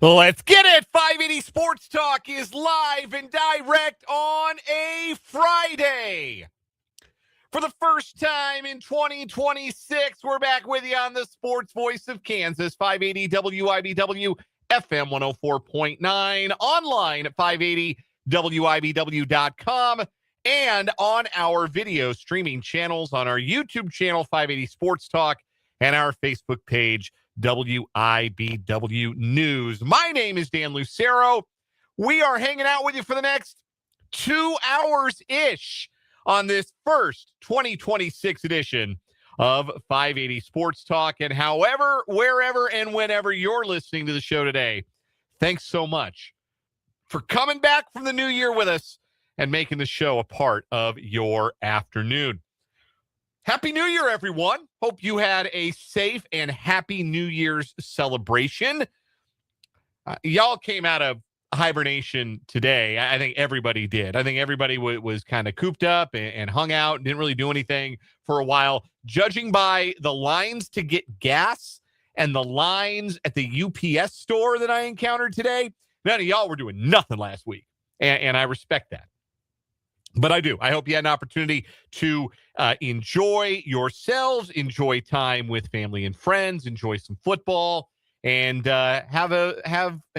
Let's get it. 580 Sports Talk is live and direct on a Friday. For the first time in 2026, we're back with you on the sports voice of Kansas, 580 WIBW FM 104.9, online at 580WIBW.com, and on our video streaming channels on our YouTube channel, 580 Sports Talk, and our Facebook page, WIBW News. My name is Dan Lucero. We are hanging out with you for the next 2 hours-ish on this first 2026 edition of 580 Sports Talk. And however, wherever, and whenever you're listening to the show today, thanks so much for coming back from the new year with us and making the show a part of your afternoon. Happy New Year, everyone. Hope you had a safe and happy New Year's celebration. Y'all came out of hibernation today. I think everybody did. I think everybody was kind of cooped up and hung out and didn't really do anything for a while. Judging by the lines to get gas and the lines at the UPS store that I encountered today, none of y'all were doing nothing last week. And I respect that. But I do. I hope you had an opportunity to enjoy yourselves, enjoy time with family and friends, enjoy some football, and have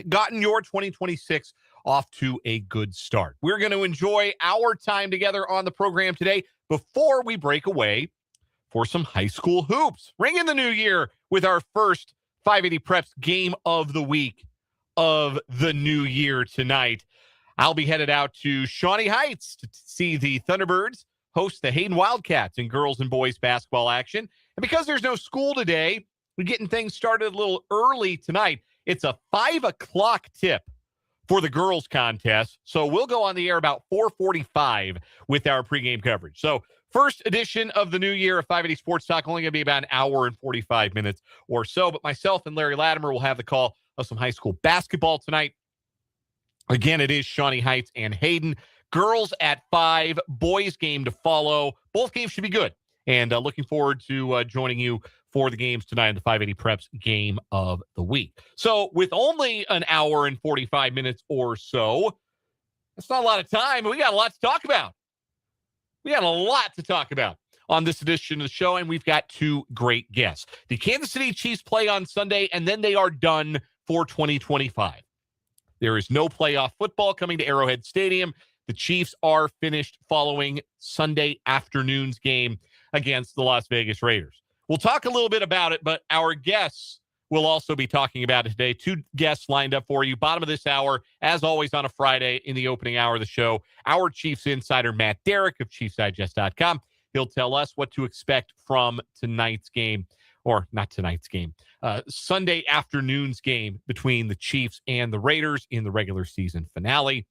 gotten your 2026 off to a good start. We're going to enjoy our time together on the program today before we break away for some high school hoops. Ring in the new year with our first 580 Preps game of the week of the new year tonight. I'll be headed out to Shawnee Heights to see the Thunderbirds host the Hayden Wildcats in girls and boys basketball action. And because there's no school today, we're getting things started a little early tonight. It's a 5 o'clock tip for the girls contest. So we'll go on the air about 4:45 with our pregame coverage. So first edition of the new year of 580 Sports Talk, only going to be about an hour and 45 minutes or so. But myself and Larry Latimer will have the call of some high school basketball tonight. Again, it is Shawnee Heights and Hayden. Girls at 5, boys game to follow. Both games should be good. And looking forward to joining you for the games tonight in the 580 Preps game of the week. So with only an hour and 45 minutes or so, that's not a lot of time, but we got a lot to talk about. We got a lot to talk about on this edition of the show, and we've got two great guests. The Kansas City Chiefs play on Sunday, and then they are done for 2025. There is no playoff football coming to Arrowhead Stadium. The Chiefs are finished following Sunday afternoon's game against the Las Vegas Raiders. We'll talk a little bit about it, but our guests will also be talking about it today. Two guests lined up for you. Bottom of this hour, as always on a Friday in the opening hour of the show, our Chiefs insider, Matt Derrick of ChiefsDigest.com. He'll tell us what to expect from tonight's game. Or not tonight's game, Sunday afternoon's game between the Chiefs and the Raiders in the regular season finale.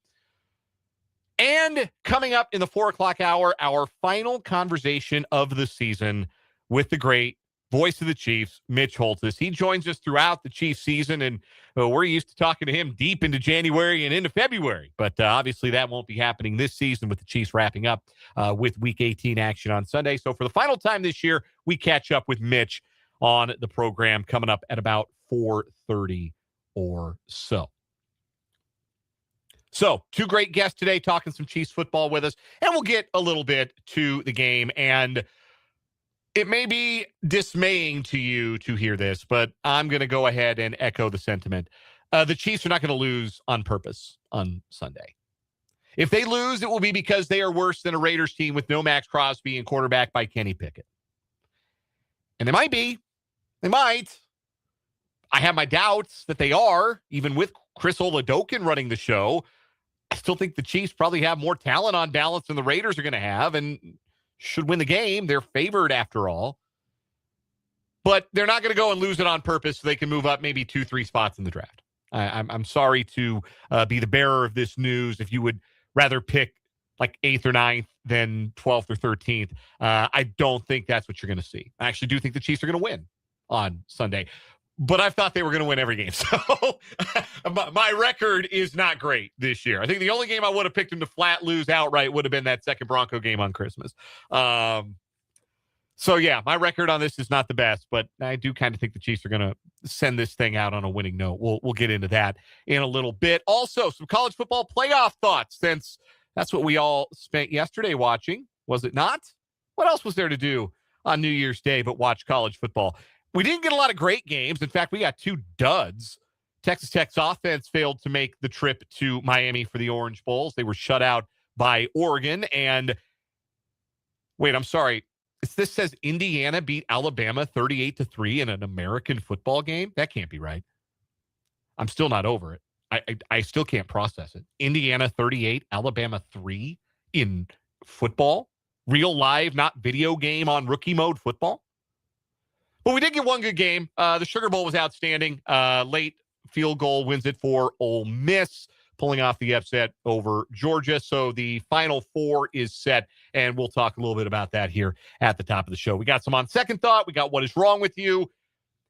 And coming up in the 4 o'clock hour, our final conversation of the season with the great voice of the Chiefs, Mitch Holthus. He joins us throughout the Chiefs season, and we're used to talking to him deep into January and into February. But obviously that won't be happening this season with the Chiefs wrapping up with Week 18 action on Sunday. So for the final time this year, we catch up with Mitch on the program coming up at about 4:30 or so. So, two great guests today talking some Chiefs football with us, and we'll get a little bit to the game. And it may be dismaying to you to hear this, but I'm going to go ahead and echo the sentiment. The Chiefs are not going to lose on purpose on Sunday. If they lose, it will be because they are worse than a Raiders team with no Max Crosby and quarterback by Kenny Pickett. And they might be. They might. I have my doubts that they are, even with Chris Oladokun running the show. I still think the Chiefs probably have more talent on balance than the Raiders are going to have and should win the game. They're favored after all. But they're not going to go and lose it on purpose so they can move up maybe 2-3 spots in the draft. I'm sorry to be the bearer of this news. If you would rather pick like 8th or 9th than 12th or 13th, I don't think that's what you're going to see. I actually do think the Chiefs are going to win on Sunday. But I thought they were going to win every game. So my record is not great this year. I think the only game I would have picked them to flat lose outright would have been that second Bronco game on Christmas. So, yeah, my record on this is not the best, but I do kind of think the Chiefs are going to send this thing out on a winning note. We'll get into that in a little bit. Also, some college football playoff thoughts, since that's what we all spent yesterday watching, was it not? What else was there to do on New Year's Day but watch college football? We didn't get a lot of great games. In fact, we got 2 duds. Texas Tech's offense failed to make the trip to Miami for the Orange Bowls. They were shut out by Oregon. And wait, I'm sorry. This says Indiana beat Alabama 38-3 in an American football game. That can't be right. I'm still not over it. I still can't process it. Indiana 38, Alabama 3 in football. Real live, not video game on rookie mode football. But we did get one good game. The Sugar Bowl was outstanding. Late field goal wins it for Ole Miss, pulling off the upset over Georgia. So the Final Four is set, and we'll talk a little bit about that here at the top of the show. We got some On Second Thought. We got What Is Wrong With You?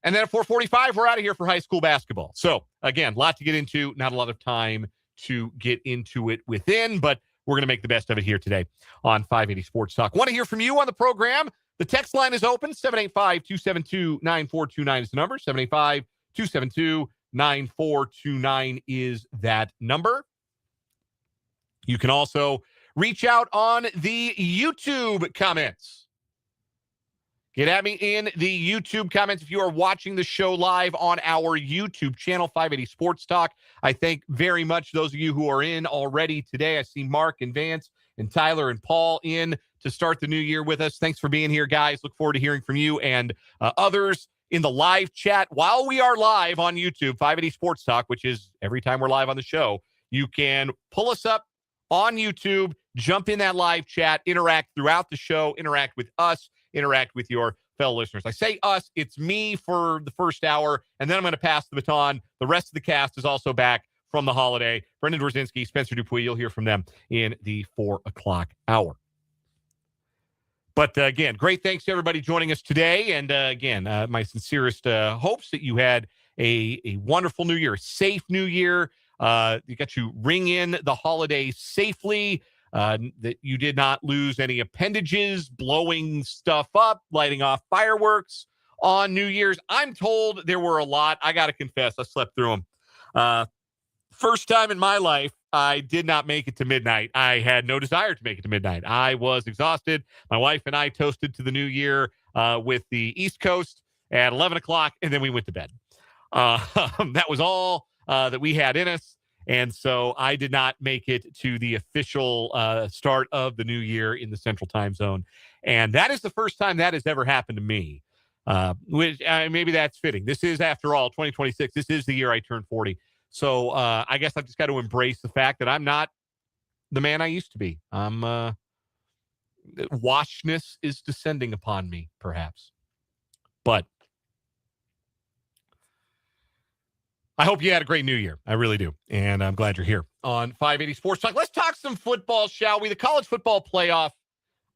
And then at 4:45, we're out of here for high school basketball. So, again, a lot to get into. Not a lot of time to get into it within, but we're going to make the best of it here today on 580 Sports Talk. Want to hear from you on the program? The text line is open. 785-272-9429 is the number. 785-272-9429 is that number. You can also reach out on the YouTube comments. Get at me in the YouTube comments if you are watching the show live on our YouTube channel, 580 Sports Talk. I thank very much those of you who are in already today. I see Mark and Vance and Tyler and Paul in to start the new year with us. Thanks for being here, guys. Look forward to hearing from you and others in the live chat while we are live on YouTube, 580 Sports Talk, which is every time we're live on the show. You can pull us up on YouTube, jump in that live chat, interact throughout the show, interact with us, interact with your fellow listeners. I say us, it's me for the first hour, and then I'm going to pass the baton. The rest of the cast is also back from the holiday. Brendan Dworzinski, Spencer Dupuis, you'll hear from them in the 4 o'clock hour. But again, great thanks to everybody joining us today. And again, my sincerest hopes that you had a wonderful new year, a safe new year. You got to ring in the holidays safely. That you did not lose any appendages, blowing stuff up, lighting off fireworks on New Year's. I'm told there were a lot. I got to confess, I slept through them. First time in my life, I did not make it to midnight. I had no desire to make it to midnight. I was exhausted. My wife and I toasted to the new year with the East Coast at 11 o'clock, and then we went to bed. That was all that we had in us. And so I did not make it to the official start of the new year in the Central Time Zone. And that is the first time that has ever happened to me, which maybe that's fitting. This is, after all, 2026. This is the year I turned 40. So I guess I've just got to embrace the fact that I'm not the man I used to be. Washness is descending upon me, perhaps. But I hope you had a great new year. I really do. And I'm glad you're here on 580 Sports Talk. Let's talk some football, shall we? The college football playoff.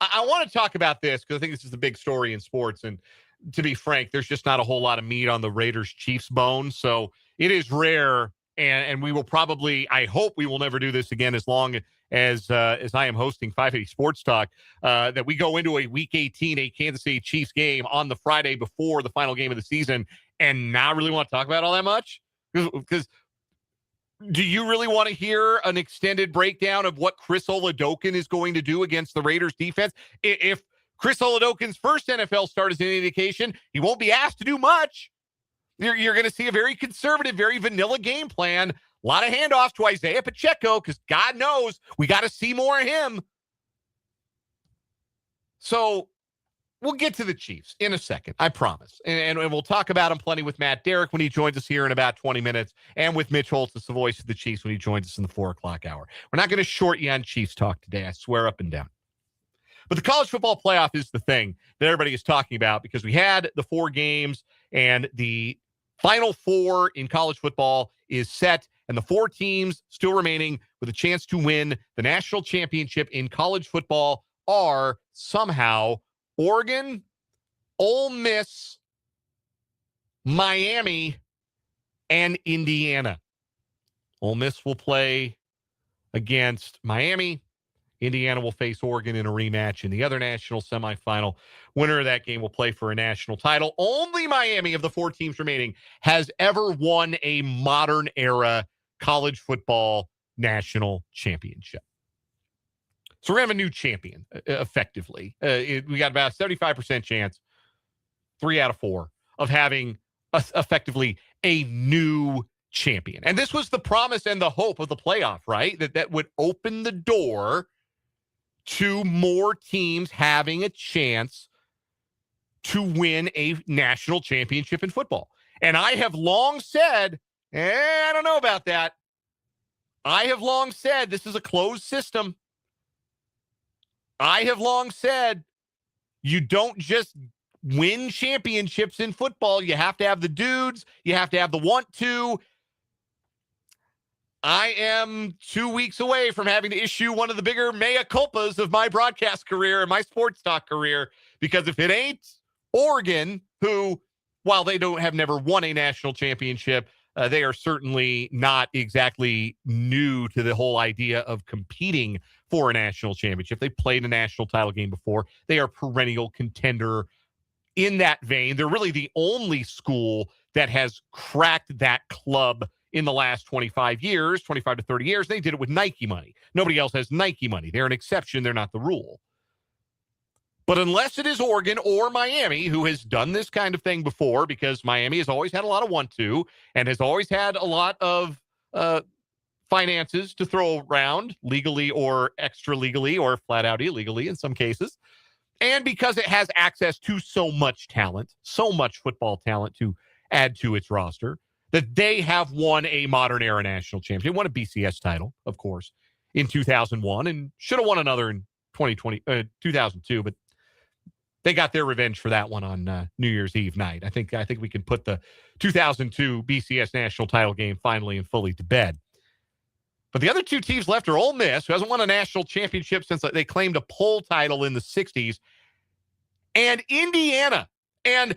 I want to talk about this because I think this is the big story in sports. And to be frank, there's just not a whole lot of meat on the Raiders-Chiefs bone. So it is rare. And we will probably, I hope we will never do this again as long as I am hosting 580 Sports Talk, that we go into a Week 18, a Kansas City Chiefs game on the Friday before the final game of the season and not really want to talk about all that much. Because do you really want to hear an extended breakdown of what Chris Oladokun is going to do against the Raiders defense? If Chris Oladokun's first NFL start is any indication, he won't be asked to do much. You're going to see a very conservative, very vanilla game plan. A lot of handoffs to Isaiah Pacheco because God knows we got to see more of him. So we'll get to the Chiefs in a second, I promise. And we'll talk about them plenty with Matt Derrick when he joins us here in about 20 minutes, and with Mitch Holthus, the voice of the Chiefs, when he joins us in the 4 o'clock hour. We're not going to short you on Chiefs talk today, I swear up and down. But the college football playoff is the thing that everybody is talking about because we had the 4 games, and the Final Four in college football is set, and the 4 teams still remaining with a chance to win the national championship in college football are somehow Oregon, Ole Miss, Miami, and Indiana. Ole Miss will play against Miami. Indiana will face Oregon in a rematch in the other national semifinal. Winner of that game will play for a national title. Only Miami of the 4 teams remaining has ever won a modern era college football national championship. So we're going to have a new champion, effectively. We got about a 75% chance, 3 out of 4, of having effectively a new champion. And this was the promise and the hope of the playoff, right? That would open the door to more teams having a chance to win a national championship in football. And I have long said, I don't know about that. I have long said this is a closed system. I have long said you don't just win championships in football. You have to have the dudes. You have to have the want to. I am 2 weeks away from having to issue one of the bigger mea culpas of my broadcast career and my sports talk career, because if it ain't Oregon, who, while they have never won a national championship, they are certainly not exactly new to the whole idea of competing for a national championship. They played a national title game before. They are perennial contender in that vein. They're really the only school that has cracked that club in the last 25 to 30 years. They did it with Nike money. Nobody else has Nike money. They're an exception. They're not the rule. But unless it is Oregon or Miami, who has done this kind of thing before, because Miami has always had a lot of want-to and has always had a lot of finances to throw around, legally or extra-legally or flat-out illegally in some cases, and because it has access to so much talent, so much football talent to add to its roster, that they have won a modern era national championship. They won a BCS title, of course, in 2001, and should have won another in 2002, but they got their revenge for that one on New Year's Eve night. I think we can put the 2002 BCS national title game finally and fully to bed. But the other 2 teams left are Ole Miss, who hasn't won a national championship since they claimed a poll title in the 60s, and Indiana. And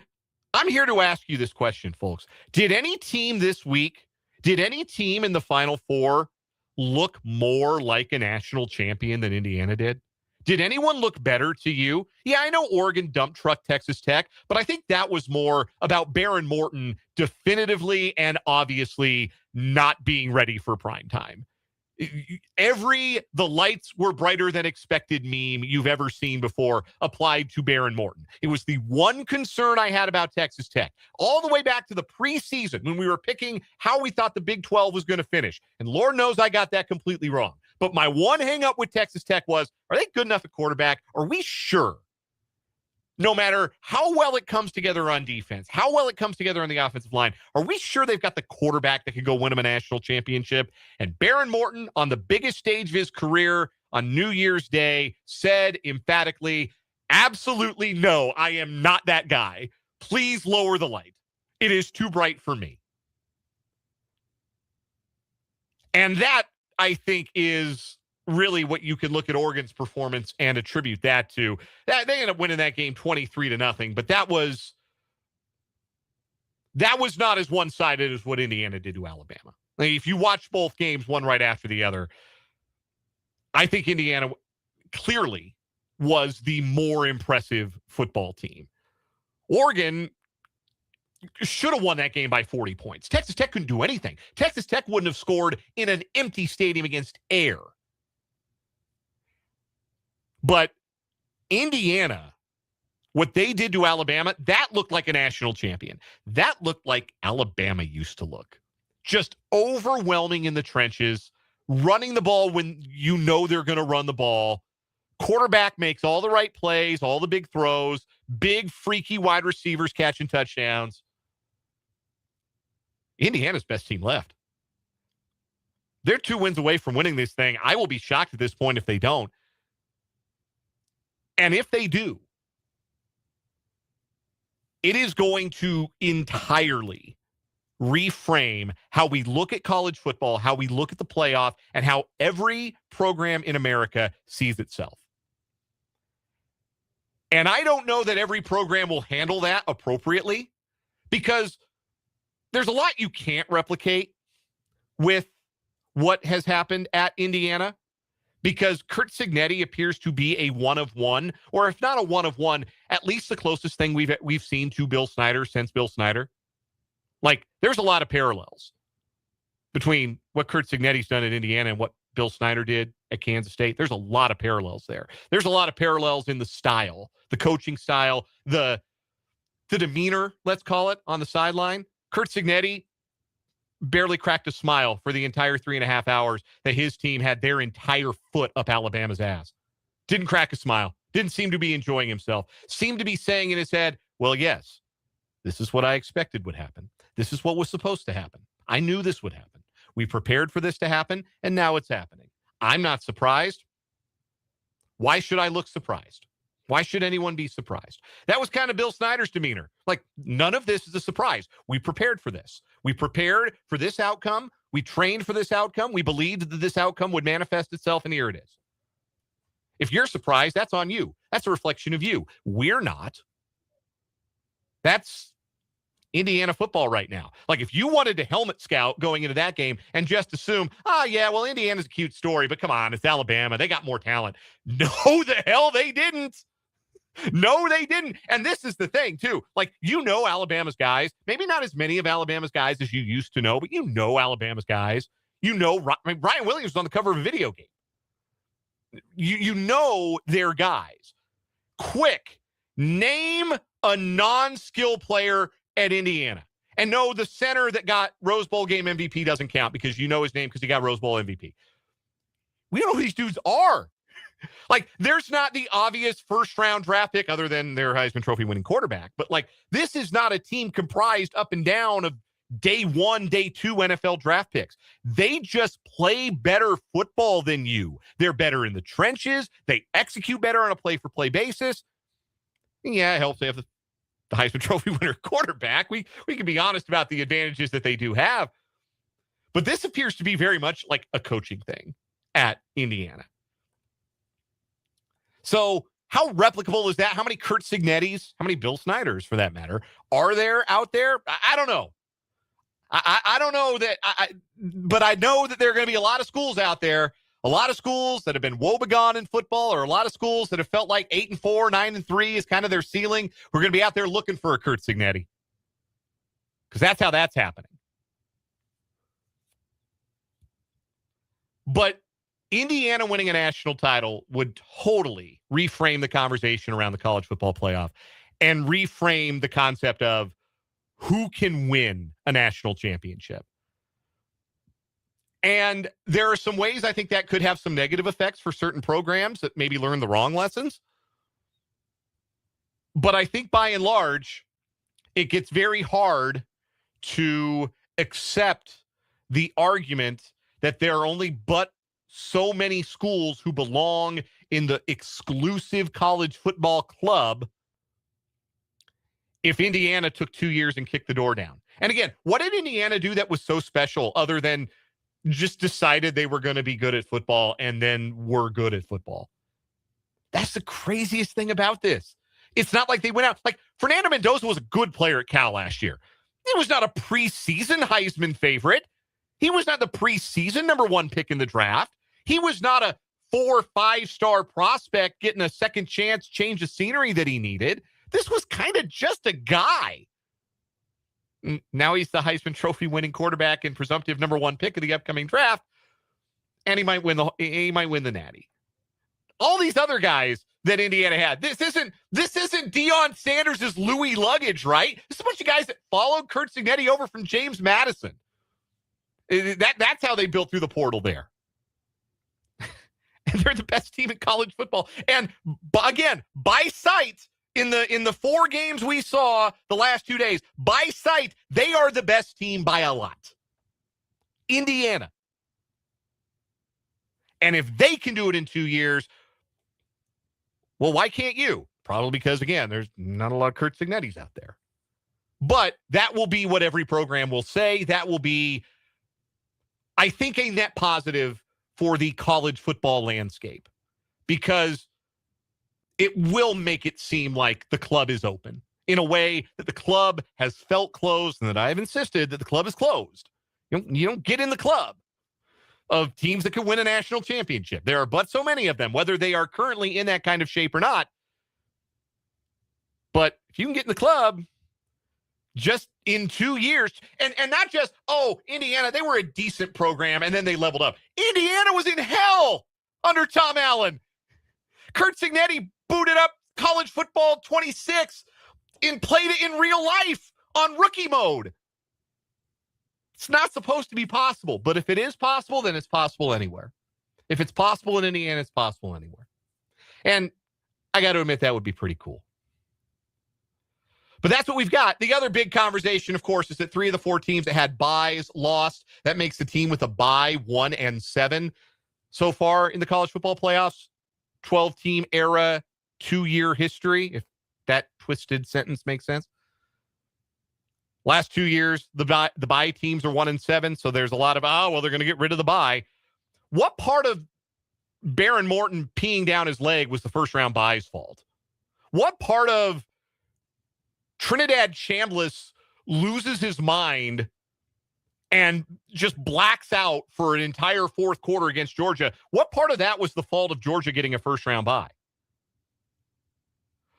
I'm here to ask you this question, folks. Did any team this week, did any team in the Final Four look more like a national champion than Indiana did? Did anyone look better to you? Yeah, I know Oregon dump truck Texas Tech, but I think that was more about Baron Morton definitively and obviously not being ready for prime time. The lights were brighter than expected meme you've ever seen before applied to Baron Morton. It was the one concern I had about Texas Tech all the way back to the preseason when we were picking how we thought the Big 12 was going to finish. And Lord knows I got that completely wrong. But my one hang up with Texas Tech was, are they good enough at quarterback? Are we sure? No matter how well it comes together on defense, how well it comes together on the offensive line, are we sure they've got the quarterback that could go win them a national championship? And Baron Morton, on the biggest stage of his career on New Year's Day, said emphatically, absolutely no, I am not that guy. Please lower the light. It is too bright for me. And that, I think, is really what you can look at Oregon's performance and attribute that to. They ended up winning that game 23-0, but that was not as one-sided as what Indiana did to Alabama. Like, if you watch both games, one right after the other, I think Indiana clearly was the more impressive football team. Oregon should have won that game by 40 points. Texas Tech couldn't do anything. Texas Tech wouldn't have scored in an empty stadium against air. But Indiana, what they did to Alabama, that looked like a national champion. That looked like Alabama used to look. Just overwhelming in the trenches, running the ball when you know they're going to run the ball. Quarterback makes all the right plays, all the big throws, big freaky wide receivers catching touchdowns. Indiana's best team left. They're 2 wins away from winning this thing. I will be shocked at this point if they don't. And if they do, it is going to entirely reframe how we look at college football, how we look at the playoff, and how every program in America sees itself. And I don't know that every program will handle that appropriately, because there's a lot you can't replicate with what has happened at Indiana, because Curt Cignetti appears to be a one of one, or if not a one of one, at least the closest thing we've seen to Bill Snyder since Bill Snyder. Like, there's a lot of parallels between what Curt Cignetti's done at Indiana and what Bill Snyder did at Kansas State. There's a lot of parallels there. There's a lot of parallels in the style, the coaching style, the demeanor, let's call it, on the sideline. Curt Cignetti barely cracked a smile for the entire 3.5 hours that his team had their entire foot up Alabama's ass. Didn't crack a smile. Didn't seem to be enjoying himself. Seemed to be saying in his head, well, yes, this is what I expected would happen. This is what was supposed to happen. I knew this would happen. We prepared for this to happen, and now it's happening. I'm not surprised. Why should I look surprised? Why should anyone be surprised? That was kind of Bill Snyder's demeanor. Like, none of this is a surprise. We prepared for this. We prepared for this outcome. We trained for this outcome. We believed that this outcome would manifest itself, and here it is. If you're surprised, that's on you. That's a reflection of you. We're not. That's Indiana football right now. Like, if you wanted to helmet scout going into that game and just assume, yeah, well, Indiana's a cute story, but come on, it's Alabama. They got more talent. No, the hell they didn't. No, they didn't. And this is the thing, too. Like, Alabama's guys, maybe not as many of Alabama's guys as you used to know, but Alabama's guys. Ryan Williams was on the cover of a video game. You know their guys. Quick, name a non-skill player at Indiana. And no, the center that got Rose Bowl game MVP doesn't count because you know his name because he got Rose Bowl MVP. We don't know who these dudes are. Like, there's not the obvious first-round draft pick other than their Heisman Trophy winning quarterback. But, like, this is not a team comprised up and down of day 1, day 2 NFL draft picks. They just play better football than you. They're better in the trenches. They execute better on a play-for-play basis. And yeah, it helps they have the Heisman Trophy winner quarterback. We can be honest about the advantages that they do have. But this appears to be very much like a coaching thing at Indiana. So how replicable is that? How many Curt Cignettis, how many Bill Snyders, for that matter, are there out there? I don't know. I don't know that, but I know that there are going to be a lot of schools out there, a lot of schools that have been woebegone in football, or a lot of schools that have felt like 8-4, 9-3 is kind of their ceiling. We're going to be out there looking for a Curt Cignetti, because that's how that's happening. But Indiana winning a national title would totally reframe the conversation around the college football playoff and reframe the concept of who can win a national championship. And there are some ways I think that could have some negative effects for certain programs that maybe learn the wrong lessons. But I think by and large, it gets very hard to accept the argument that there are only but so many schools who belong in the exclusive college football club if Indiana took 2 years and kicked the door down. And again, what did Indiana do that was so special other than just decided they were going to be good at football and then were good at football? That's the craziest thing about this. It's not like they went out. Like, Fernando Mendoza was a good player at Cal last year. He was not a preseason Heisman favorite. He was not the preseason number 1 pick in the draft. He was not a 4 or 5-star prospect getting a second chance, change of scenery that he needed. This was kind of just a guy. Now he's the Heisman Trophy winning quarterback and presumptive number 1 pick of the upcoming draft, and he might win the Natty. All these other guys that Indiana had. This isn't Deion Sanders' Louis luggage, right? This is a bunch of guys that followed Curt Cignetti over from James Madison. That's how they built through the portal there. And they're the best team in college football. And again, by sight, in the 4 games we saw the last 2 days, by sight, they are the best team by a lot. Indiana. And if they can do it in 2 years, well, why can't you? Probably because, again, there's not a lot of Curt Cignettis out there. But that will be what every program will say. That will be, I think, a net positive for the college football landscape, because it will make it seem like the club is open in a way that the club has felt closed, and that I've insisted that the club is closed. You don't get in the club of teams that could win a national championship. There are but so many of them, whether they are currently in that kind of shape or not. But if you can get in the club just in 2 years, and not just, Indiana, they were a decent program and then they leveled up. Indiana was in hell under Tom Allen. Kurt Signetti booted up college football 26 and played it in real life on rookie mode. It's not supposed to be possible, but if it is possible, then it's possible anywhere. If it's possible in Indiana, it's possible anywhere. And I got to admit, that would be pretty cool. But that's what we've got. The other big conversation, of course, is that 3 of the 4 teams that had byes lost. That makes the team with a bye 1-7 so far in the college football playoffs. 12-team era, 2-year history, if that twisted sentence makes sense. Last 2 years, the bye teams are 1-7, so there's a lot of, they're going to get rid of the bye. What part of Baron Morton peeing down his leg was the first-round bye's fault? What part of Trinidad Chambliss loses his mind and just blacks out for an entire fourth quarter against Georgia? What part of that was the fault of Georgia getting a first-round bye?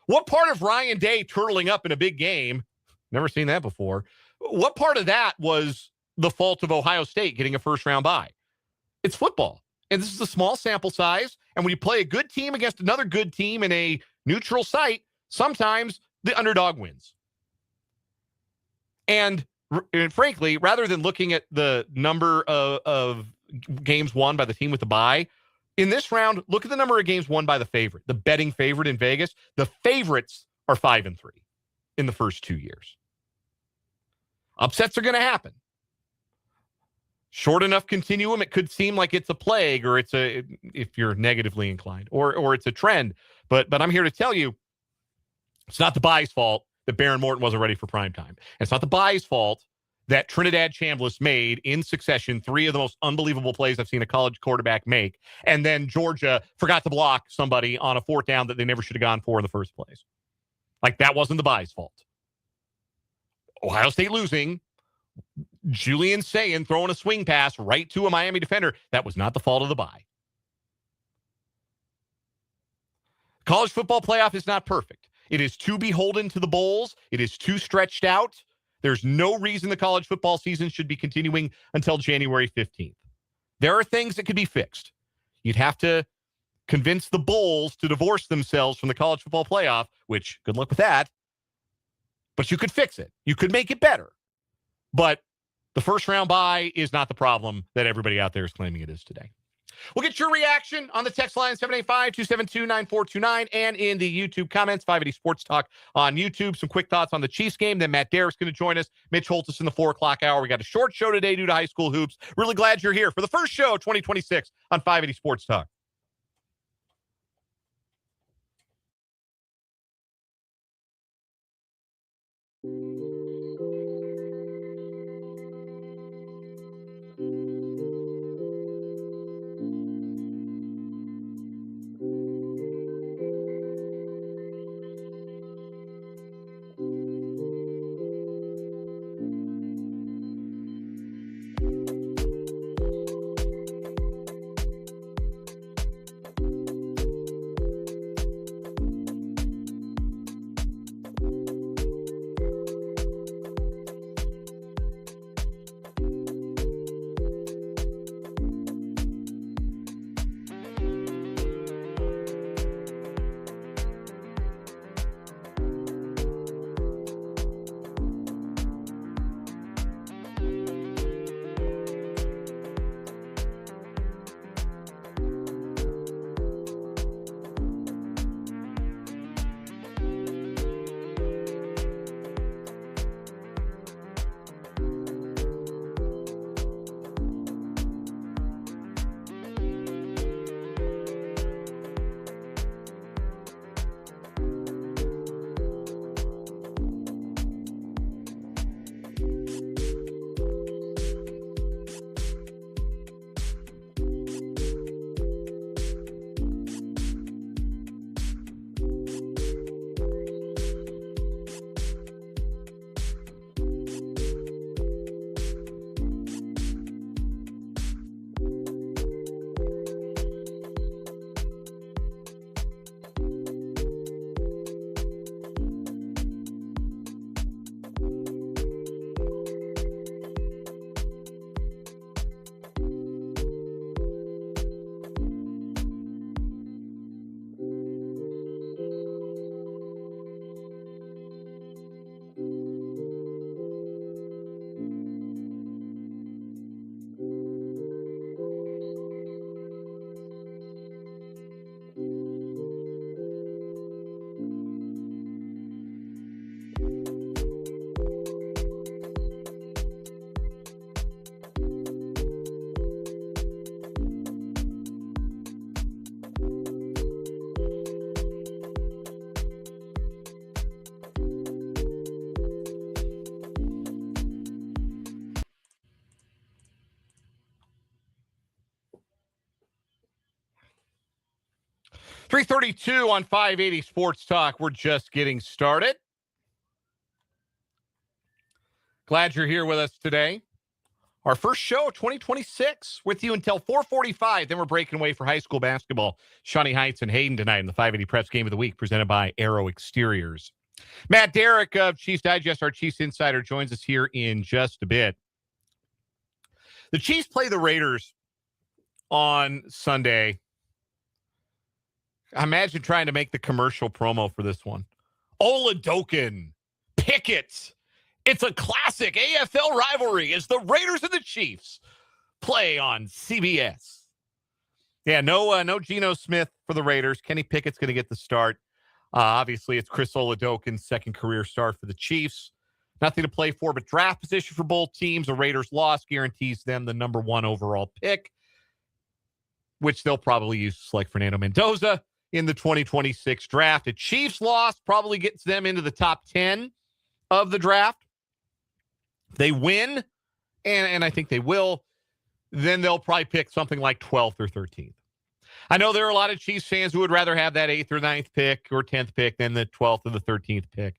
What part of Ryan Day turtling up in a big game, never seen that before, what part of that was the fault of Ohio State getting a first-round bye? It's football, and this is a small sample size, and when you play a good team against another good team in a neutral site, sometimes the underdog wins. And frankly, rather than looking at the number of games won by the team with the bye, in this round, look at the number of games won by the favorite, the betting favorite in Vegas. The favorites are 5-3 in the first 2 years. Upsets are going to happen. Short enough continuum, it could seem like it's a plague, or if you're negatively inclined, or it's a trend. But I'm here to tell you, it's not the bye's fault that Baron Morton wasn't ready for prime time. And it's not the bye's fault that Trinidad Chambliss made in succession 3 of the most unbelievable plays I've seen a college quarterback make. And then Georgia forgot to block somebody on a 4th down that they never should have gone for in the first place. Like, that wasn't the bye's fault. Ohio State losing, Julian Sayin throwing a swing pass right to a Miami defender, that was not the fault of the bye. College football playoff is not perfect. It is too beholden to the bowls. It is too stretched out. There's no reason the college football season should be continuing until January 15th. There are things that could be fixed. You'd have to convince the bowls to divorce themselves from the college football playoff, which, good luck with that. But you could fix it. You could make it better. But the first round bye is not the problem that everybody out there is claiming it is today. We'll get your reaction on the text line, 785-272-9429, and in the YouTube comments, 580 Sports Talk on YouTube. Some quick thoughts on the Chiefs game. Then Matt Derrick's going to join us. Mitch Holthus in the 4 o'clock hour. We got a short show today due to high school hoops. Really glad you're here for the first show 2026 on 580 Sports Talk. 3:32 on 580 Sports Talk. We're just getting started. Glad you're here with us today. Our first show, 2026, with you until 4:45. Then we're breaking away for high school basketball. Shawnee Heights and Hayden tonight in the 580 Preps Game of the Week, presented by Aero Exteriors. Matt Derrick of Chiefs Digest, our Chiefs Insider, joins us here in just a bit. The Chiefs play the Raiders on Sunday. Imagine trying to make the commercial promo for this one. Oladokin, Pickett. It's a classic AFL rivalry as the Raiders and the Chiefs play on CBS. Yeah, no Geno Smith for the Raiders. Kenny Pickett's going to get the start. Obviously, it's Chris Oladokin's second career start for the Chiefs. Nothing to play for but draft position for both teams. The Raiders' loss guarantees them the number 1 overall pick, which they'll probably use to select Fernando Mendoza in the 2026 draft. A Chiefs loss probably gets them into the top 10 of the draft. If they win, and I think they will, then they'll probably pick something like 12th or 13th. I know there are a lot of Chiefs fans who would rather have that 8th or 9th pick or 10th pick than the 12th or the 13th pick.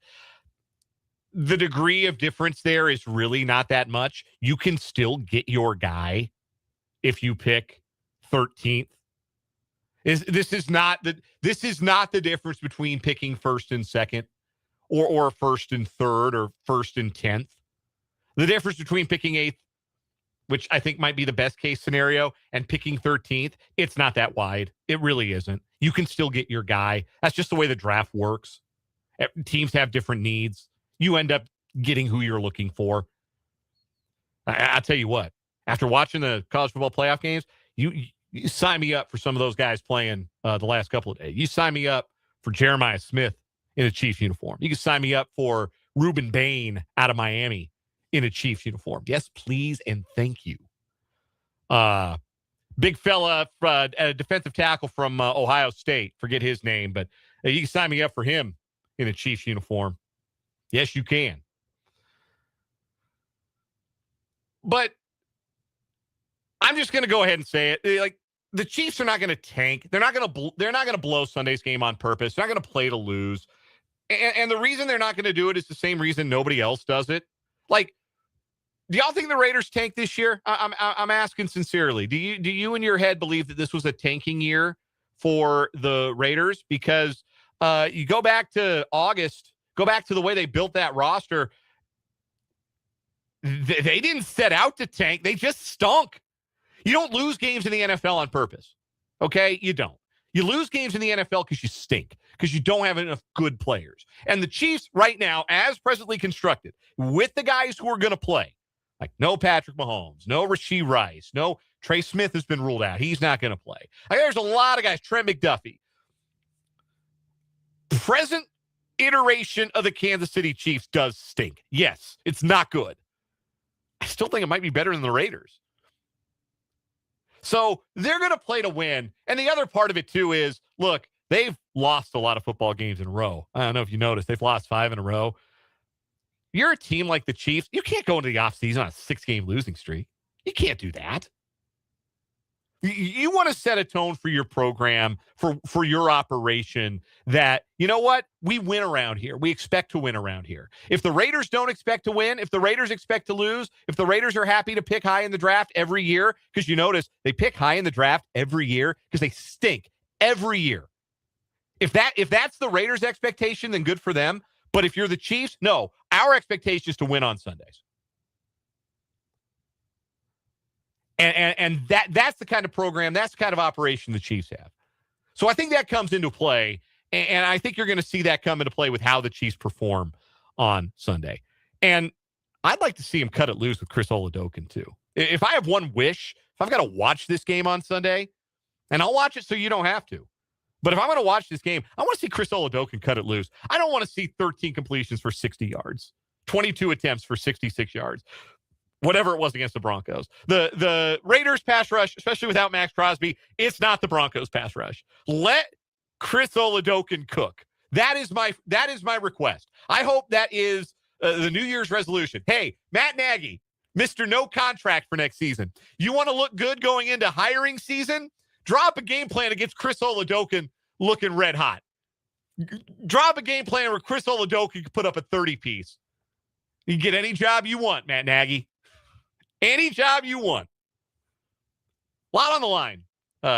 The degree of difference there is really not that much. You can still get your guy if you pick 13th. This is not the difference between picking first and second or first and third or first and 10th. The difference between picking 8th, which I think might be the best case scenario, and picking 13th, it's not that wide. It really isn't. You can still get your guy. That's just the way the draft works. Teams have different needs. You end up getting who you're looking for. I'll tell you what, after watching the college football playoff games, you sign me up for some of those guys playing the last couple of days. You sign me up for Jeremiah Smith in a Chiefs uniform. You can sign me up for Ruben Bain out of Miami in a Chiefs uniform. Yes, please, and thank you. Big fella, a defensive tackle from Ohio State. Forget his name, but you can sign me up for him in a Chiefs uniform. Yes, you can. But I'm just going to go ahead and say it. Like, the Chiefs are not going to tank. They're not going to blow Sunday's game on purpose. They're not going to play to lose. And the reason they're not going to do it is the same reason nobody else does it. Like, do y'all think the Raiders tank this year? I'm asking sincerely. Do you in your head believe that this was a tanking year for the Raiders? Because you go back to August, go back to the way they built that roster. They didn't set out to tank. They just stunk. You don't lose games in the NFL on purpose. Okay? You don't. You lose games in the NFL because you stink, because you don't have enough good players. And the Chiefs right now, as presently constructed, with the guys who are going to play, like no Patrick Mahomes, no Rashee Rice, no Trey Smith has been ruled out. He's not going to play. Like, there's a lot of guys. Trent McDuffie. Present iteration of the Kansas City Chiefs does stink. Yes, it's not good. I still think it might be better than the Raiders. So they're going to play to win. And the other part of it, too, is, look, they've lost a lot of football games in a row. I don't know if you noticed. They've lost 5 in a row. You're a team like the Chiefs. You can't go into the offseason on a 6-game losing streak. You can't do that. You want to set a tone for your program, for your operation that, you know what? We win around here. We expect to win around here. If the Raiders don't expect to win, if the Raiders expect to lose, if the Raiders are happy to pick high in the draft every year, because you notice they pick high in the draft every year because they stink every year. If that's the Raiders' expectation, then good for them. But if you're the Chiefs, no, our expectation is to win on Sundays. And that's the kind of program, that's the kind of operation the Chiefs have. So I think that comes into play, and I think you're going to see that come into play with how the Chiefs perform on Sunday. And I'd like to see him cut it loose with Chris Oladokin, too. If I have one wish, if I've got to watch this game on Sunday, and I'll watch it so you don't have to, but if I'm going to watch this game, I want to see Chris Oladokin cut it loose. I don't want to see 13 completions for 60 yards, 22 attempts for 66 yards. Whatever it was against the Broncos. The Raiders pass rush, especially without Max Crosby, it's not the Broncos pass rush. Let Chris Oladokin cook. That is my request. I hope that is the New Year's resolution. Hey, Matt Nagy, Mr. No Contract for next season. You want to look good going into hiring season? Drop a game plan against Chris Oladokin looking red hot. Drop a game plan where Chris Oladokun can put up a 30-piece. You can get any job you want, Matt Nagy. Any job you want. A lot on the line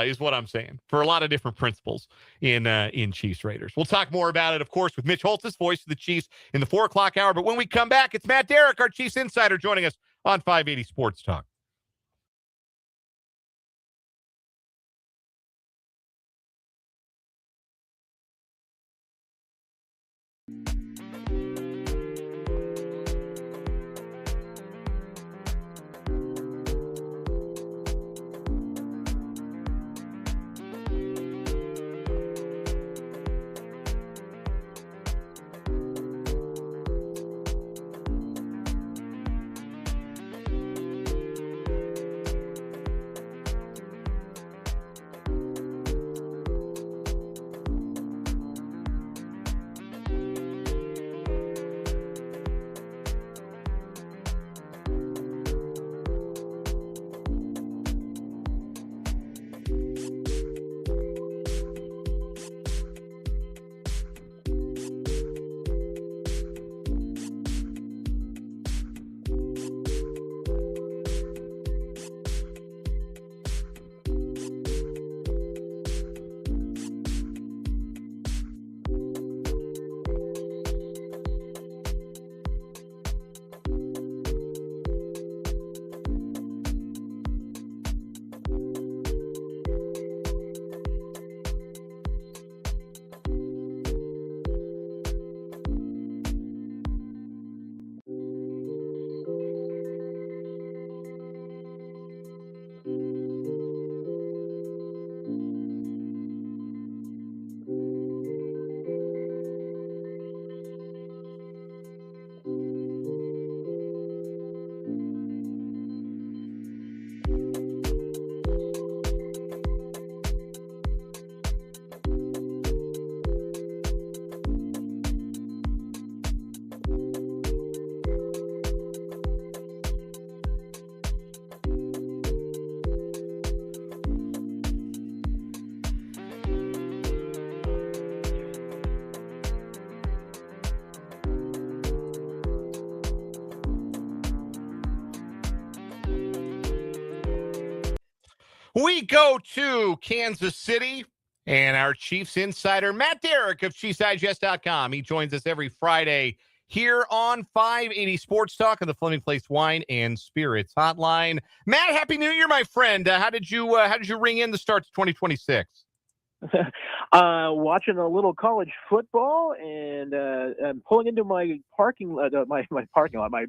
is what I'm saying for a lot of different principles in Chiefs Raiders. We'll talk more about it, of course, with Mitch Holthus, voice of the Chiefs, in the 4 o'clock hour. But when we come back, it's Matt Derrick, our Chiefs insider, joining us on 580 Sports Talk. We go to Kansas City, and our Chiefs insider, Matt Derrick of ChiefsDigest.com. He joins us every Friday here on 580 Sports Talk on the Fleming Place Wine and Spirits Hotline. Matt, Happy New Year, my friend. How did you ring in the start to 2026? Watching a little college football, and I'm pulling into my parking lot, my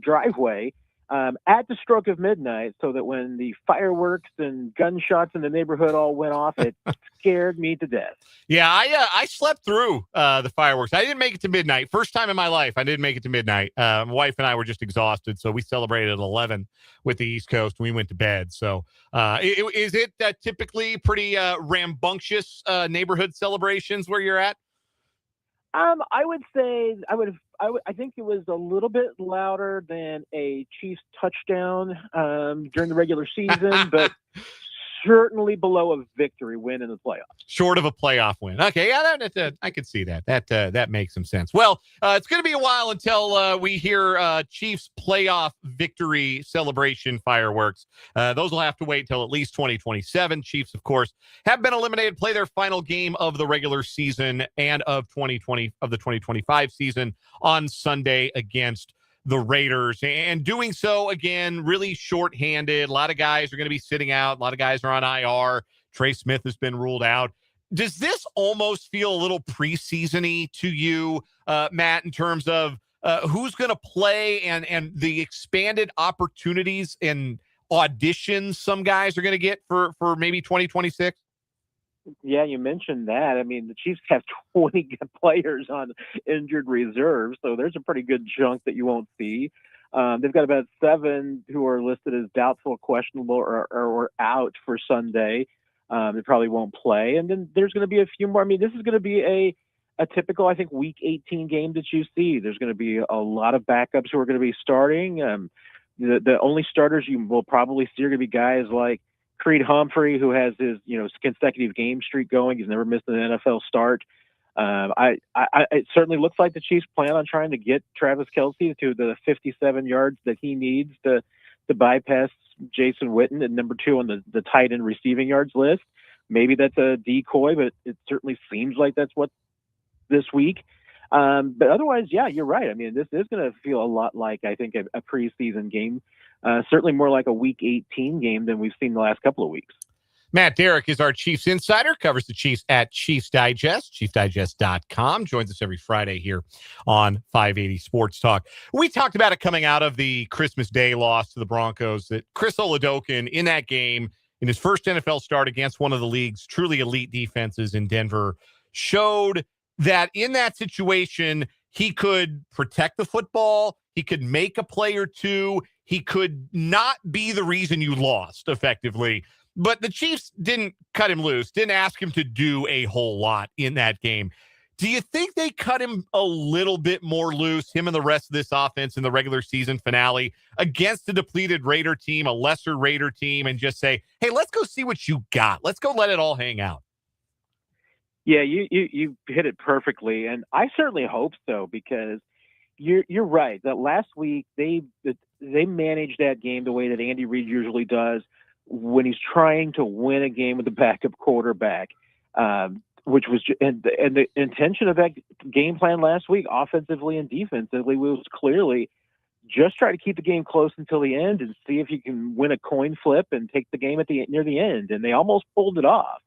driveway at the stroke of midnight, so that when the fireworks and gunshots in the neighborhood all went off, it scared me to death. Yeah, I slept through the fireworks. I didn't make it to midnight. First time in my life, I didn't make it to midnight. My wife and I were just exhausted, so we celebrated at 11 with the East Coast, and we went to bed. So is it typically pretty rambunctious neighborhood celebrations where you're at? I would say I think it was a little bit louder than a Chiefs touchdown during the regular season, but certainly below a victory win in the playoffs. Short of a playoff win. Okay, yeah, I could see that. That makes some sense. Well, it's going to be a while until we hear Chiefs playoff victory celebration fireworks. Those will have to wait till at least 2027. Chiefs, of course, have been eliminated, play their final game of the regular season and of the 2025 season on Sunday against the Raiders, and doing so again really shorthanded. A lot of guys are going to be sitting out. A lot of guys are on IR. Trey Smith has been ruled out. Does this almost feel a little preseason-y to you, Matt, in terms of who's going to play and the expanded opportunities and auditions some guys are going to get for maybe 2026? Yeah, you mentioned that. I mean, the Chiefs have 20 players on injured reserve, so there's a pretty good chunk that you won't see. They've got about 7 who are listed as doubtful, questionable, or out for Sunday. They probably won't play. And then there's going to be a few more. I mean, this is going to be a typical, I think, Week 18 game that you see. There's going to be a lot of backups who are going to be starting. The only starters you will probably see are going to be guys like Creed Humphrey, who has his consecutive game streak going. He's never missed an NFL start. It certainly looks like the Chiefs plan on trying to get Travis Kelce to the 57 yards that he needs to bypass Jason Witten at number 2 on the tight end receiving yards list. Maybe that's a decoy, but it certainly seems like that's what this week. But otherwise, yeah, you're right. I mean, this is going to feel a lot like, I think, a preseason game. Certainly more like a Week 18 game than we've seen the last couple of weeks. Matt Derrick is our Chiefs insider, covers the Chiefs at Chiefs Digest, chiefsdigest.com, joins us every Friday here on 580 Sports Talk. We talked about it coming out of the Christmas Day loss to the Broncos, that Chris Oladokun in that game, in his first NFL start against one of the league's truly elite defenses in Denver, showed that in that situation, he could protect the football, he could make a play or two, he could not be the reason you lost effectively. But the Chiefs didn't cut him loose, didn't ask him to do a whole lot in that game. Do you think they cut him a little bit more loose, him and the rest of this offense in the regular season finale against a depleted Raider team, a lesser Raider team, and just say, hey, let's go see what you got. Let's go let it all hang out. Yeah, you hit it perfectly. And I certainly hope so, because you're right that last week they managed that game the way that Andy Reid usually does when he's trying to win a game with a backup quarterback, which was and the intention of that game plan last week, offensively and defensively, was clearly just try to keep the game close until the end and see if you can win a coin flip and take the game near the end. And they almost pulled it off.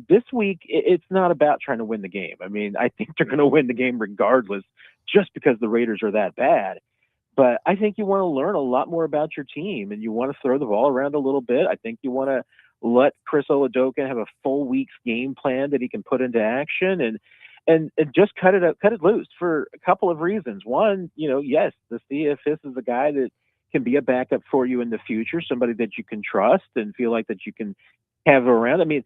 This week, it's not about trying to win the game. I mean, I think they're going to win the game regardless, just because the Raiders are that bad. But I think you want to learn a lot more about your team, and you want to throw the ball around a little bit. I think you want to let Chris Oladokun have a full week's game plan that he can put into action, and just cut it loose for a couple of reasons. One, yes, to see if this is a guy that can be a backup for you in the future, somebody that you can trust and feel like that you can have around. I mean,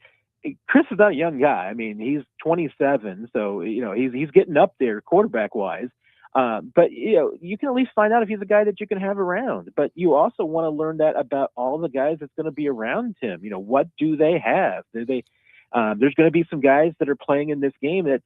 Chris is not a young guy. I mean, he's 27, so he's getting up there quarterback wise. But you can at least find out if he's a guy that you can have around. But you also want to learn that about all the guys that's going to be around him. What do they have? There's going to be some guys that are playing in this game that,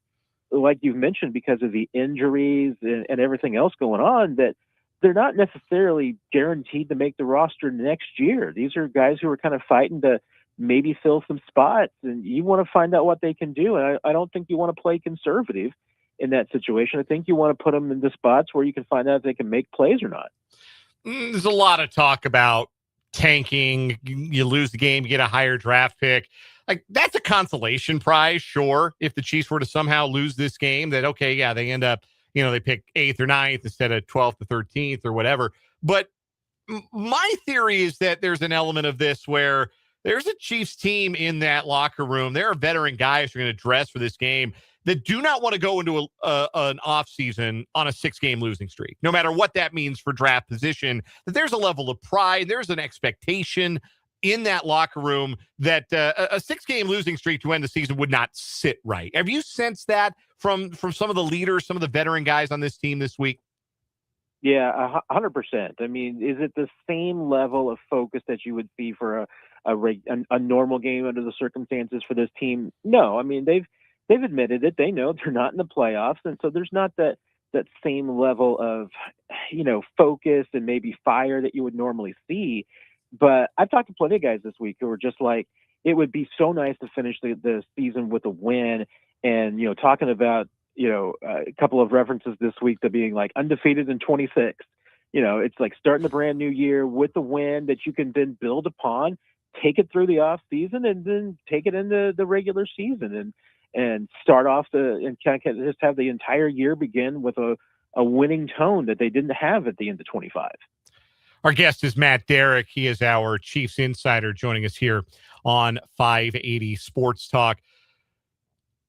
like you've mentioned, because of the injuries and everything else going on, that they're not necessarily guaranteed to make the roster next year. These are guys who are kind of fighting to maybe fill some spots, and you want to find out what they can do. And I don't think you want to play conservative in that situation. I think you want to put them into spots where you can find out if they can make plays or not. There's a lot of talk about tanking. You lose the game, you get a higher draft pick. Like, that's a consolation prize, sure. If the Chiefs were to somehow lose this game, that, okay, yeah, they end up, they pick 8th or 9th instead of 12th or 13th or whatever. But my theory is that there's an element of this where there's a Chiefs team in that locker room. There are veteran guys who are going to dress for this game that do not want to go into an offseason on a 6-game losing streak, no matter what that means for draft position. That there's a level of pride, there's an expectation in that locker room that a 6-game losing streak to end the season would not sit right. Have you sensed that from some of the leaders, some of the veteran guys on this team this week? Yeah, 100%. I mean, is it the same level of focus that you would see for a normal game under the circumstances for this team? No. I mean, they've admitted it. They know they're not in the playoffs, and so there's not that same level of focus and maybe fire that you would normally see. But I've talked to plenty of guys this week who are just like, it would be so nice to finish the season with a win, and talking about a couple of references this week to being like undefeated in 26. It's like starting a brand new year with a win that you can then build upon, take it through the off season, and then take it into the regular season and start off and kind of just have the entire year begin with a winning tone that they didn't have at the end of 25. Our guest is Matt Derrick. He is our Chiefs insider, joining us here on 580 Sports Talk.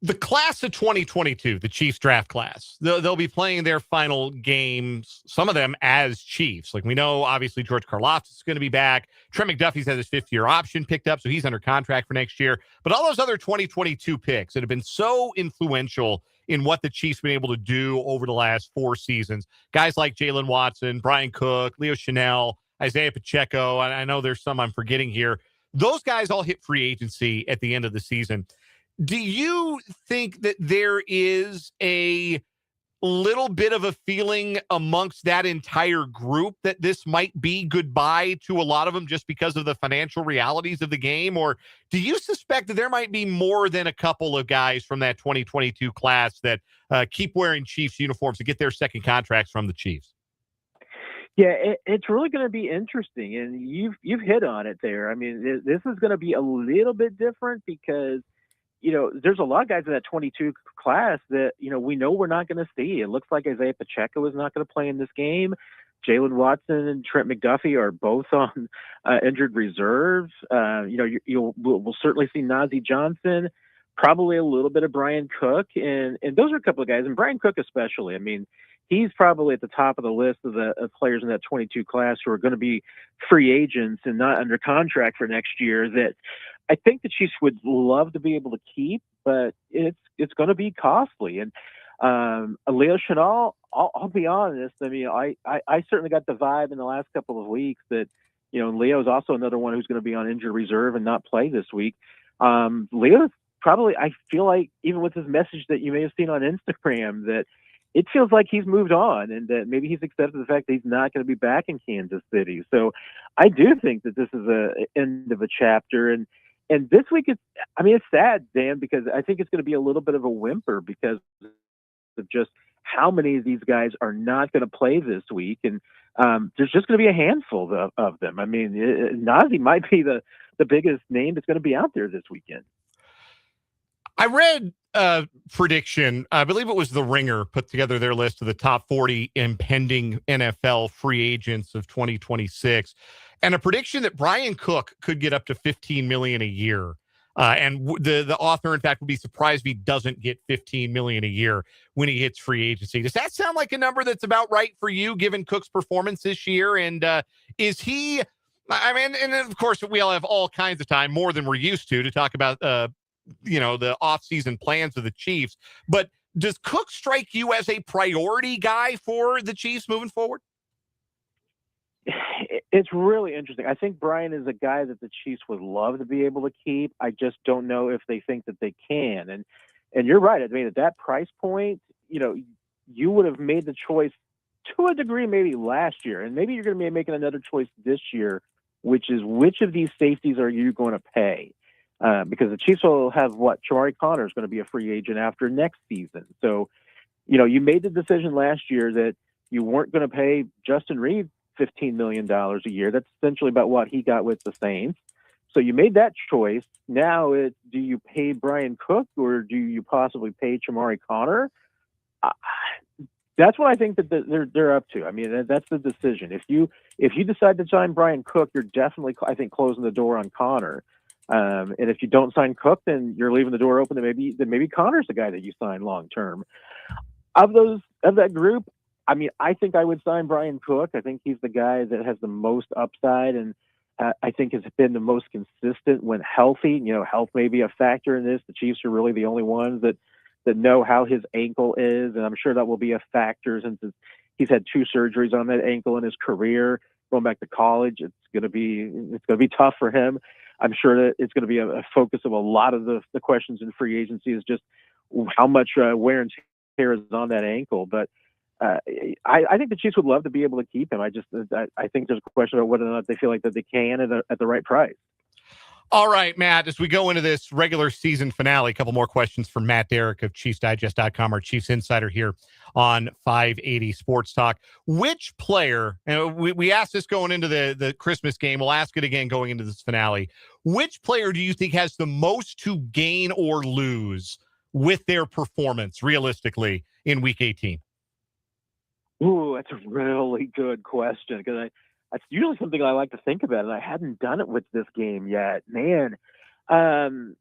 The class of 2022, the Chiefs draft class, they'll be playing their final games, some of them as Chiefs. Like, we know, obviously, George Karlaftis is going to be back. Trent McDuffie's had his 5th-year option picked up, so he's under contract for next year. But all those other 2022 picks that have been so influential in what the Chiefs have been able to do over the last 4 seasons, guys like Jalen Watson, Brian Cook, Leo Chenal, Isaiah Pacheco, and I know there's some I'm forgetting here. Those guys all hit free agency at the end of the season. Do you think that there is a little bit of a feeling amongst that entire group that this might be goodbye to a lot of them just because of the financial realities of the game? Or do you suspect that there might be more than a couple of guys from that 2022 class that keep wearing Chiefs uniforms to get their second contracts from the Chiefs? Yeah, it's really going to be interesting, and you've hit on it there. I mean, this is going to be a little bit different because there's a lot of guys in that 22 class that, we know we're not going to see. It looks like Isaiah Pacheco is not going to play in this game. Jalen Watson and Trent McDuffie are both on injured reserves. We'll certainly see Najee Johnson, probably a little bit of Brian Cook. And those are a couple of guys, and Brian Cook especially. I mean, he's probably at the top of the list of players in that 22 class who are going to be free agents and not under contract for next year that I think the Chiefs would love to be able to keep, but it's going to be costly. And Leo Chenal, I'll be honest. I mean, I certainly got the vibe in the last couple of weeks that Leo is also another one who's going to be on injured reserve and not play this week. Leo probably, I feel like, even with his message that you may have seen on Instagram, that it feels like he's moved on and that maybe he's accepted the fact that he's not going to be back in Kansas City. So I do think that this is the end of a chapter. And this week, it's sad, Dan, because I think it's going to be a little bit of a whimper because of just how many of these guys are not going to play this week. And there's just going to be a handful of them. I mean, Najee might be the biggest name that's going to be out there this weekend. I read a prediction. I believe it was The Ringer put together their list of the top 40 impending NFL free agents of 2026. And a prediction that Brian Cook could get up to $15 million a year. And the author, in fact, would be surprised if he doesn't get $15 million a year when he hits free agency. Does that sound like a number that's about right for you, given Cook's performance this year? And is he, and of course, we all have all kinds of time, more than we're used to talk about, the offseason plans of the Chiefs. But does Cook strike you as a priority guy for the Chiefs moving forward? It's really interesting. I think Brian is a guy that the Chiefs would love to be able to keep. I just don't know if they think that they can. And you're right. I mean, at that price point, you would have made the choice to a degree maybe last year, and maybe you're going to be making another choice this year, which is which of these safeties are you going to pay? Because the Chiefs will have Jamari Conner is going to be a free agent after next season. So, you made the decision last year that you weren't going to pay Justin Reed $15 million a year. That's essentially about what he got with the Saints. So you made that choice. Now do you pay Brian Cook or do you possibly pay Jamari Conner? That's what I think that they're up to. I mean, that's the decision. If you decide to sign Brian Cook, you're definitely, I think, closing the door on Conner. And if you don't sign Cook, then you're leaving the door open to maybe Conner's the guy that you sign long term. Of that group, I mean, I think I would sign Brian Cook. I think he's the guy that has the most upside, and I think has been the most consistent when healthy. Health may be a factor in this. The Chiefs are really the only ones that know how his ankle is, and I'm sure that will be a factor since he's had 2 surgeries on that ankle in his career. Going back to college, it's going to be tough for him. I'm sure that it's going to be a focus of a lot of the questions in free agency is just how much wear and tear is on that ankle, but. I think the Chiefs would love to be able to keep him. I think there's a question about whether or not they feel like that they can at the right price. All right, Matt, as we go into this regular season finale, a couple more questions from Matt Derrick of ChiefsDigest.com, our Chiefs insider here on 580 Sports Talk. Which player, and we asked this going into the Christmas game, we'll ask it again going into this finale, which player do you think has the most to gain or lose with their performance realistically in Week 18? Ooh, that's a really good question because that's usually something I like to think about, and I hadn't done it with this game yet. Man, I'm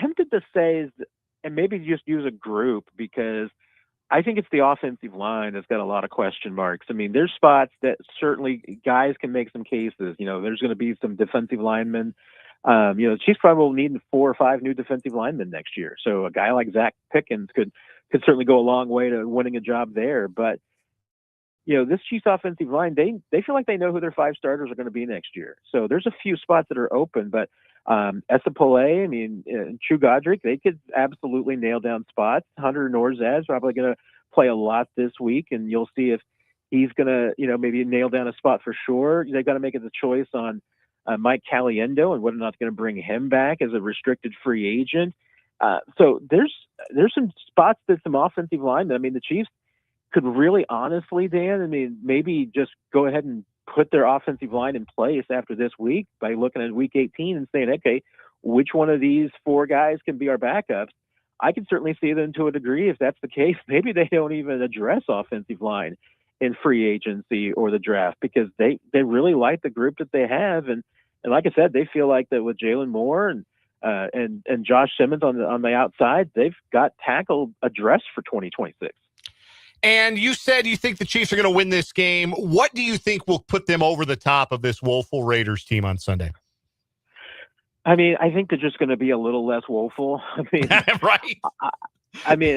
tempted to say, and maybe just use a group because I think it's the offensive line that's got a lot of question marks. I mean, there's spots that certainly guys can make some cases. There's going to be some defensive linemen. The Chiefs probably will need 4 or 5 new defensive linemen next year. So a guy like Zach Pickens could certainly go a long way to winning a job there. But, this Chiefs offensive line, they feel like they know who their 5 starters are going to be next year. So there's a few spots that are open, but Esapole, True Godric, they could absolutely nail down spots. Hunter Norzaz probably going to play a lot this week, and you'll see if he's going to, maybe nail down a spot for sure. They've got to make the choice on Mike Caliendo and whether or not they're going to bring him back as a restricted free agent. So there's some spots that some offensive linemen. The Chiefs could really honestly, Dan, maybe just go ahead and put their offensive line in place after this week by looking at week 18 and saying, okay, which one of these 4 guys can be our backups? I can certainly see them to a degree. If that's the case, maybe they don't even address offensive line in free agency or the draft because they really like the group that they have. And like I said, they feel like that with Jalen Moore and Josh Simmons on the outside, they've got tackle addressed for 2026. And you said you think the Chiefs are going to win this game. What do you think will put them over the top of this woeful Raiders team on Sunday? I think they're just going to be a little less woeful. Right. Here's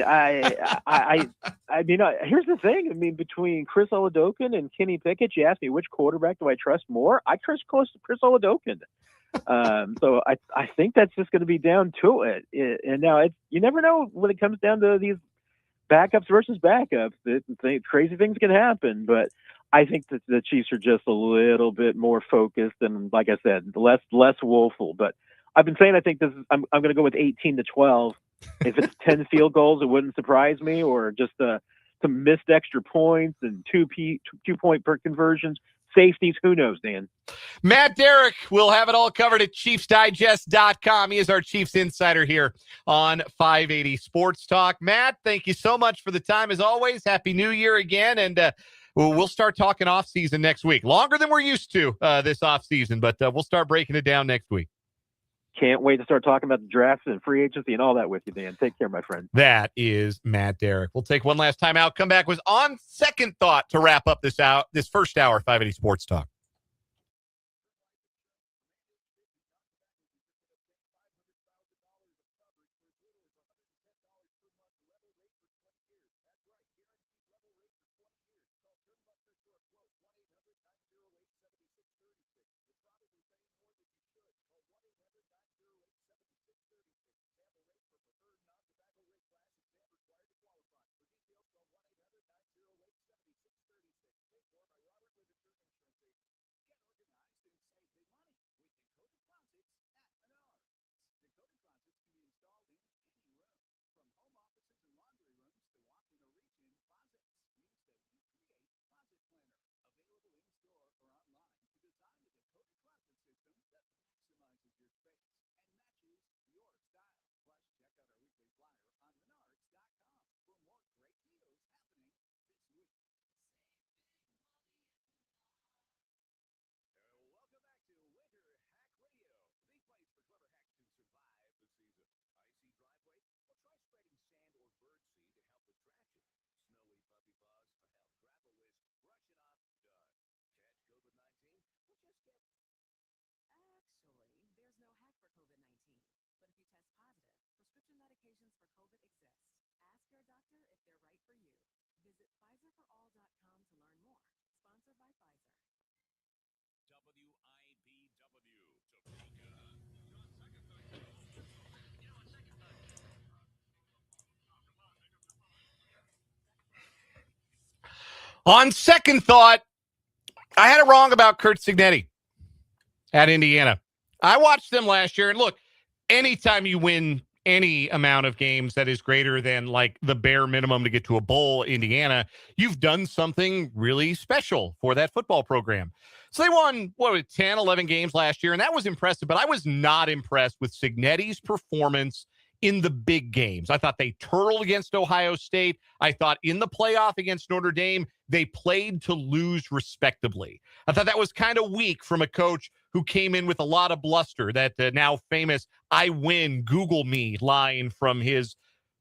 the thing. Between Chris Oladokun and Kenny Pickett, you asked me which quarterback do I trust more? I trust Chris Oladokun. So I think that's just going to be down to it. And now you never know when it comes down to these backups versus backups. Crazy things can happen, but I think that the Chiefs are just a little bit more focused and, like I said, less woeful. But I've been saying I think I'm going to go with 18-12. If it's 10 field goals, it wouldn't surprise me, or just some missed extra points and 2-point per conversions. Safeties, who knows, Dan? Matt Derrick will have it all covered at ChiefsDigest.com. He is our Chiefs insider here on 580 Sports Talk. Matt, thank you so much for the time as always. Happy New Year again, and we'll start talking off-season next week. Longer than we're used to this off-season, but we'll start breaking it down next week. Can't wait to start talking about the drafts and free agency and all that with you, Dan. Take care, my friend. That is Matt Derrick. We'll take one last time out. Come back with On Second Thought to wrap up this first hour of 580 Sports Talk. On second thought, I had it wrong about Curt Cignetti at Indiana. I watched them last year, and look, anytime you win any amount of games that is greater than like the bare minimum to get to a bowl, Indiana, you've done something really special for that football program. So they won, 10, 11 games last year, and that was impressive, but I was not impressed with Cignetti's performance in the big games. I thought they turtled against Ohio State. I thought in the playoff against Notre Dame, they played to lose respectably. I thought that was kind of weak from a coach who came in with a lot of bluster, that now famous "I win, Google me" line from his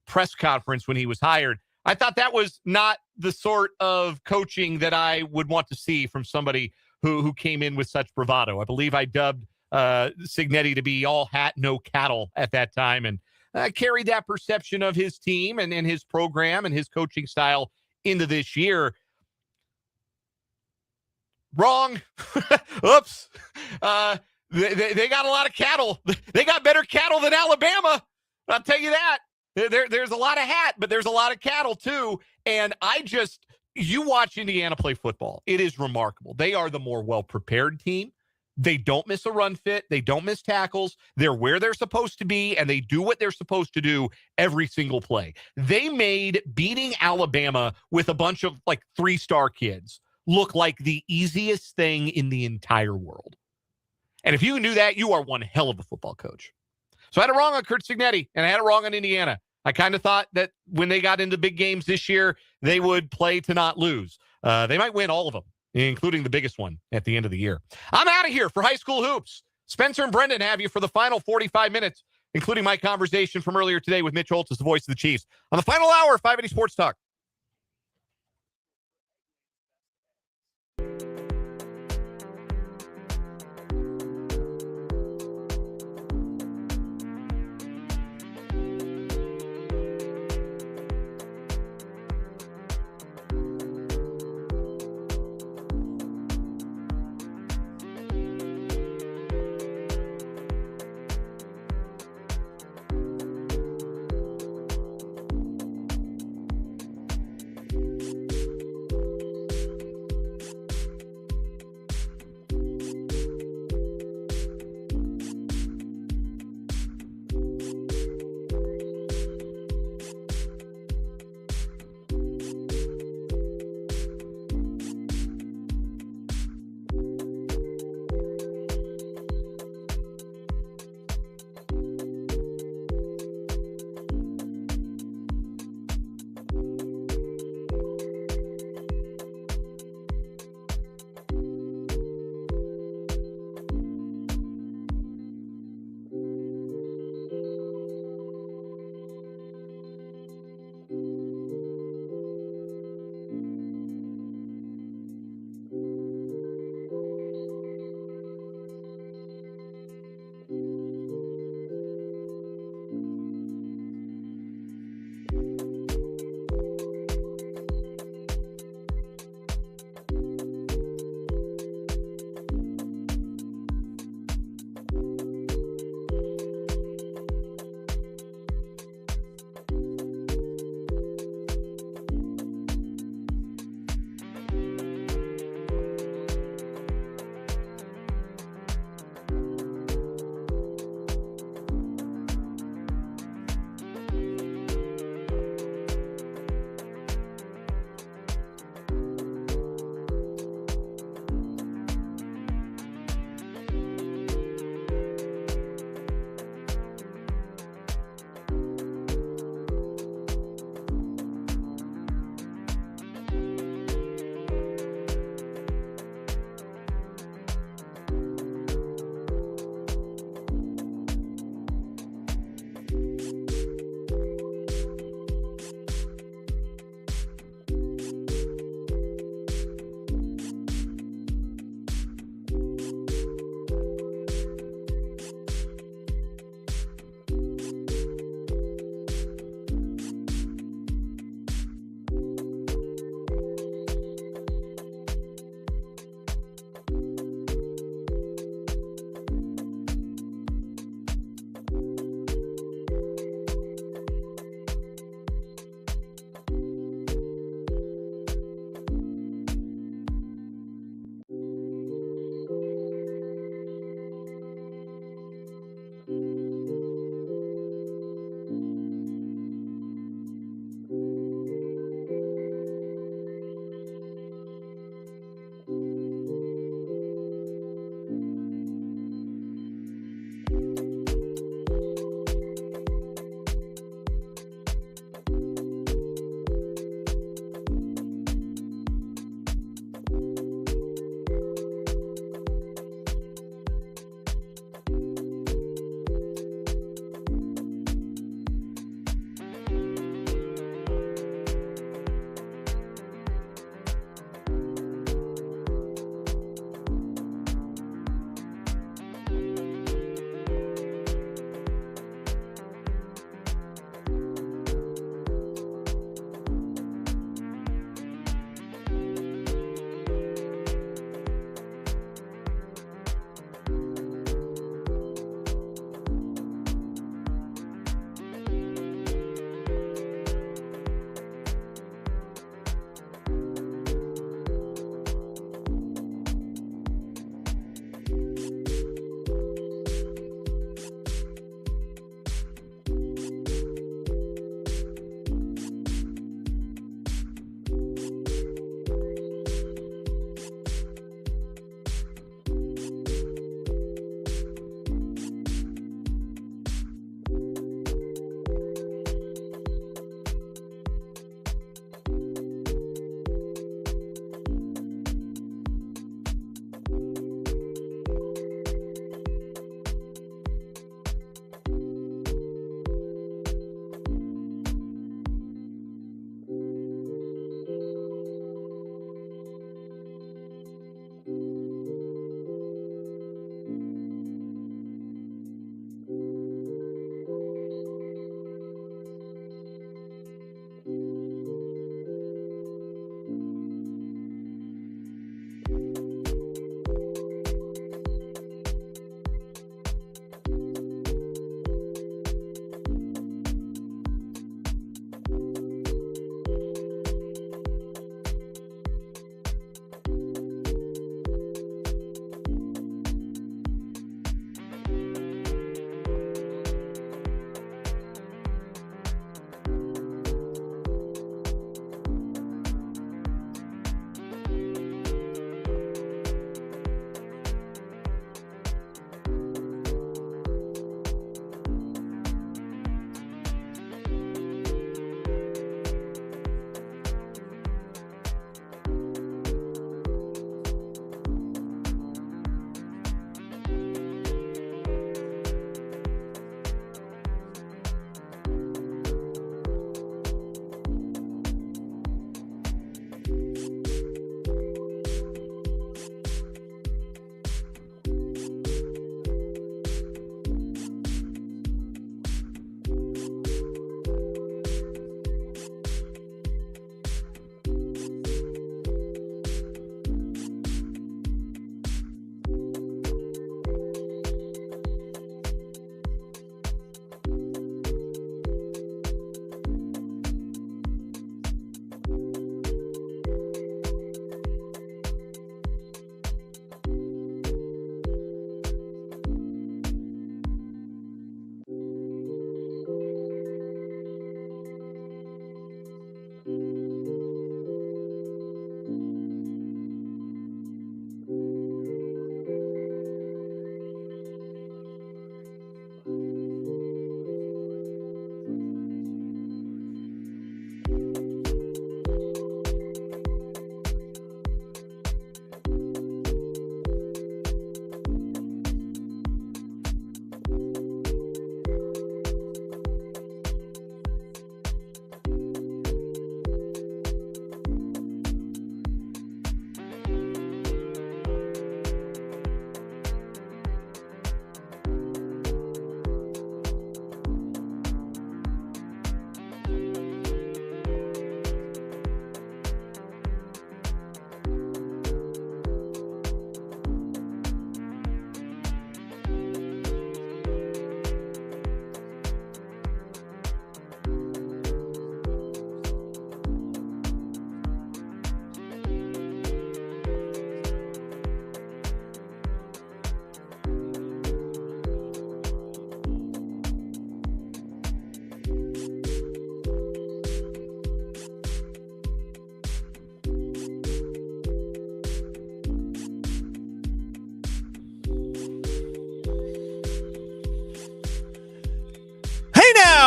press conference when he was hired. I thought that was not the sort of coaching that I would want to see from somebody who came in with such bravado. I believe I dubbed Cignetti to be all hat, no cattle at that time, and carried that perception of his team and his program and his coaching style into this year. Wrong. Oops. They got a lot of cattle. They got better cattle than Alabama. I'll tell you that. There's a lot of hat, but there's a lot of cattle too. And you watch Indiana play football. It is remarkable. They are the more well-prepared team. They don't miss a run fit. They don't miss tackles. They're where they're supposed to be, and they do what they're supposed to do every single play. They made beating Alabama with a bunch of like 3-star kids look like the easiest thing in the entire world. And if you knew that, you are one hell of a football coach. So I had it wrong on Curt Cignetti, and I had it wrong on Indiana. I kind of thought that when they got into big games this year, they would play to not lose. They might win all of them, including the biggest one at the end of the year. I'm out of here for High School Hoops. Spencer and Brendan have you for the final 45 minutes, including my conversation from earlier today with Mitch Holthus, the voice of the Chiefs, on the final hour of 580 Sports Talk.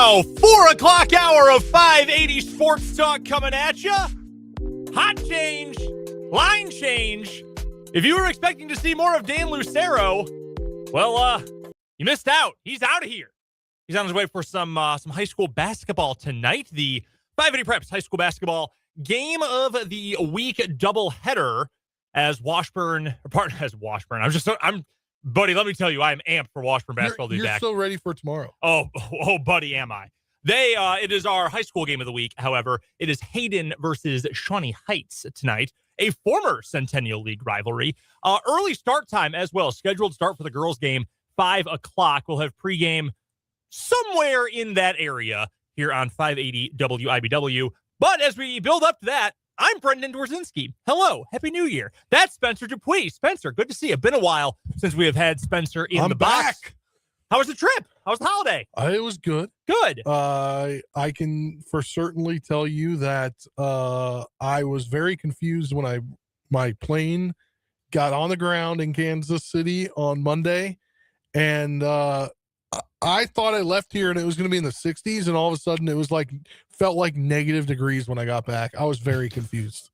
now, 4 o'clock hour of 580 Sports Talk coming at you. Hot change, line change. If you were expecting to see more of Dan Lucero, well, you missed out. He's out of here. He's on his way for some high school basketball tonight. The 580 Preps high school basketball game of the week doubleheader as Washburn. Buddy, let me tell you, I am amped for Washburn basketball to be back. You're so ready for tomorrow. Oh, buddy, am I. It is our high school game of the week. However, it is Hayden versus Shawnee Heights tonight, a former Centennial League rivalry. Early start time as well. Scheduled start for the girls game, 5 o'clock. We'll have pregame somewhere in that area here on 580 WIBW. But as we build up to that, I'm Brendan Dworzinski. Hello. Happy New Year. That's Spencer Dupuis. Spencer, good to see you. Been a while since we have had Spencer in the box. Back. How was the trip? How was the holiday? It was good. Good. I can for certainly tell you that I was very confused when my plane got on the ground in Kansas City on Monday, and I thought I left here and it was going to be in the 60s, and all of a sudden it was felt like negative degrees when I got back. I was very confused.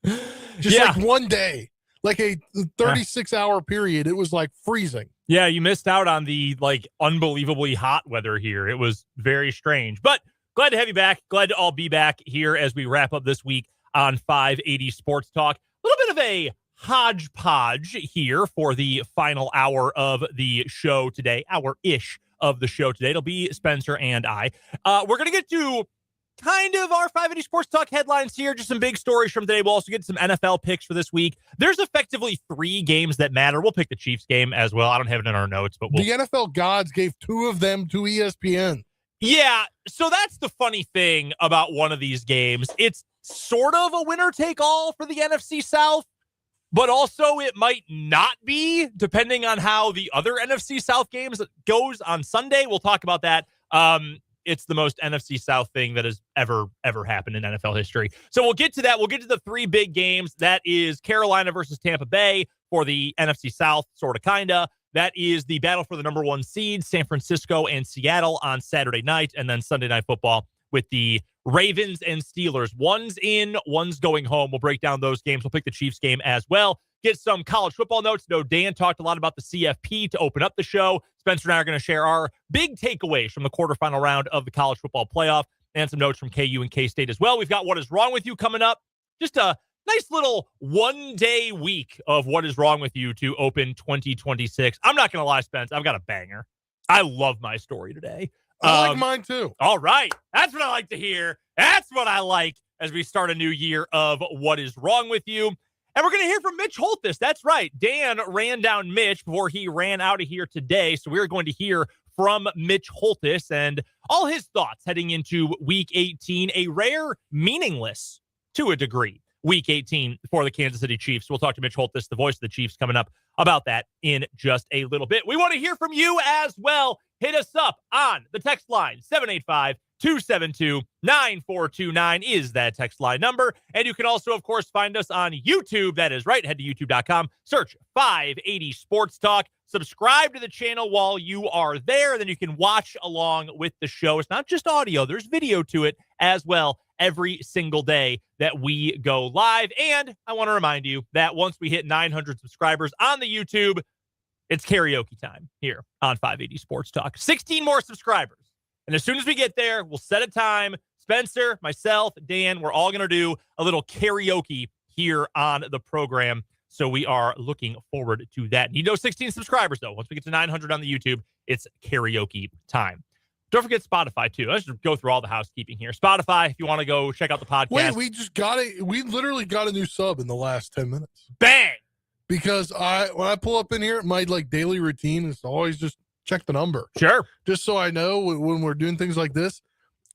Like one day, like a 36-hour period, it was like freezing. Yeah, you missed out on the unbelievably hot weather here. It was very strange, but glad to have you back. Glad to all be back here as we wrap up this week on 580 Sports Talk. A little bit of a hodgepodge here for the final hour of the show today, hour-ish of the show today. It'll be Spencer and I. We're going to get to kind of our 580 Sports Talk headlines here, just some big stories from today. We'll also get some NFL picks for this week. There's effectively 3 games that matter. We'll pick the Chiefs game as well. I don't have it in our notes, but the NFL gods gave 2 of them to ESPN. Yeah, so that's the funny thing about one of these games. It's sort of a winner-take-all for the NFC South, but also it might not be, depending on how the other NFC South games goes on Sunday. We'll talk about that. It's the most NFC South thing that has ever happened in NFL history. So we'll get to that. We'll get to the 3 big games. That is Carolina versus Tampa Bay for the NFC South, sort of, kind of. That is the battle for the number 1 seed, San Francisco and Seattle on Saturday night, and then Sunday Night Football with the Ravens and Steelers. One's in, one's going home. We'll break down those games. We'll pick the Chiefs game as well. Get some college football notes. No, Dan talked a lot about the CFP to open up the show. Spencer and I are going to share our big takeaways from the quarterfinal round of the college football playoff and some notes from KU and K-State as well. We've got What Is Wrong With You coming up. Just a nice little one-day week of What Is Wrong With You to open 2026. I'm not going to lie, Spence. I've got a banger. I love my story today. I like mine too. All right. That's what I like to hear. That's what I like as we start a new year of What Is Wrong With You. And we're going to hear from Mitch Holthus. That's right. Dan ran down Mitch before he ran out of here today. So we're going to hear from Mitch Holthus and all his thoughts heading into Week 18, a rare, meaningless, to a degree, Week 18 for the Kansas City Chiefs. We'll talk to Mitch Holthus, the voice of the Chiefs, coming up about that in just a little bit. We want to hear from you as well. Hit us up on the text line, 785-272-9429 is that text line number. And you can also, of course, find us on YouTube. That is right. Head to youtube.com, search 580 Sports Talk. Subscribe to the channel while you are there. Then you can watch along with the show. It's not just audio. There's video to it as well every single day that we go live. And I want to remind you that once we hit 900 subscribers on the YouTube, it's karaoke time here on 580 Sports Talk. 16 more subscribers. And as soon as we get there, we'll set a time. Spencer, myself, Dan, we're all going to do a little karaoke here on the program. So we are looking forward to that. Need 16 subscribers, though. Once we get to 900 on the YouTube, it's karaoke time. Don't forget Spotify, too. Let's just go through all the housekeeping here. Spotify, if you want to go check out the podcast. Wait, we literally got a new sub in the last 10 minutes. Bang! Because when I pull up in here, my daily routine is to always just check the number. Sure. Just so I know when we're doing things like this.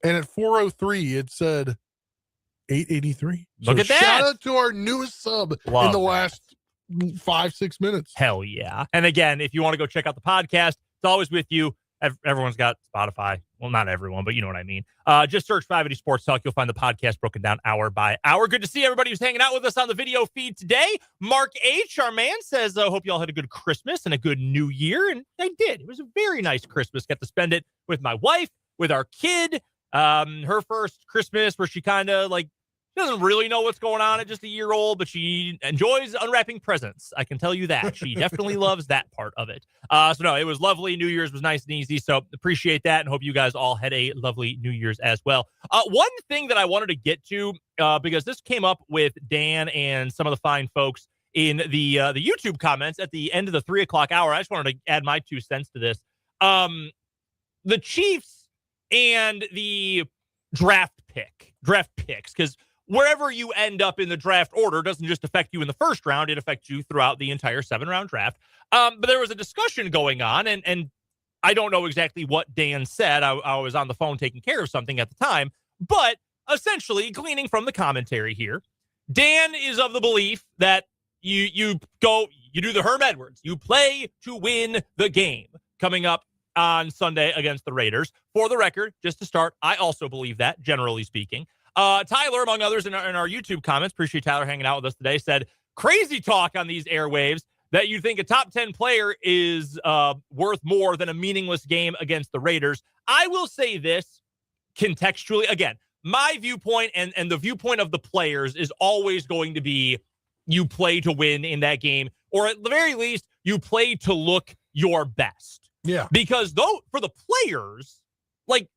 And at 4:03, it said 883. Look at that. Shout out to our newest sub in the last 5-6 minutes. Hell yeah. And again, if you want to go check out the podcast, it's always with you. Everyone's got Spotify. Well, not everyone, but you know what I mean. Just search 580 Sports Talk. You'll find the podcast broken down hour by hour. Good to see everybody who's hanging out with us on the video feed today. Mark H., our man, says, hope y'all had a good Christmas and a good New Year. And I did. It was a very nice Christmas. Got to spend it with my wife, with our kid. Her first Christmas where she kind of like doesn't really know what's going on at just a year old, but she enjoys unwrapping presents. I can tell you that. She definitely loves that part of it. So no, it was lovely. New Year's was nice and easy. So appreciate that and hope you guys all had a lovely New Year's as well. One thing that I wanted to get to, because this came up with Dan and some of the fine folks in the YouTube comments at the end of the 3:00 hour. I just wanted to add my 2 cents to this. The Chiefs and the draft picks, because wherever you end up in the draft order doesn't just affect you in the first round, it affects you throughout the entire 7-round draft. But there was a discussion going on, and I don't know exactly what Dan said. I was on the phone taking care of something at the time, but essentially gleaning from the commentary here, Dan is of the belief that you do the Herm Edwards. You play to win the game coming up on Sunday against the Raiders. For the record, just to start, I also believe that, generally speaking. Tyler, among others in our YouTube comments, appreciate Tyler hanging out with us today, said, crazy talk on these airwaves that you think a top 10 player is worth more than a meaningless game against the Raiders. I will say this contextually. Again, my viewpoint and the viewpoint of the players is always going to be you play to win in that game, or at the very least, you play to look your best. Yeah. Because though for the players, like,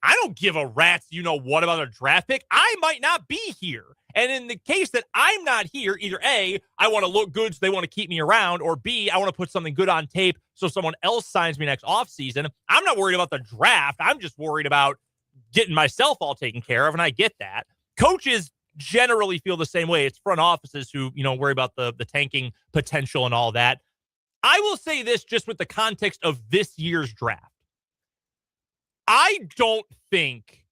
I don't give a rat's what about a draft pick. I might not be here. And in the case that I'm not here, either A, I want to look good so they want to keep me around, or B, I want to put something good on tape so someone else signs me next offseason. I'm not worried about the draft. I'm just worried about getting myself all taken care of, and I get that. Coaches generally feel the same way. It's front offices who, worry about the tanking potential and all that. I will say this just with the context of this year's draft. I don't think,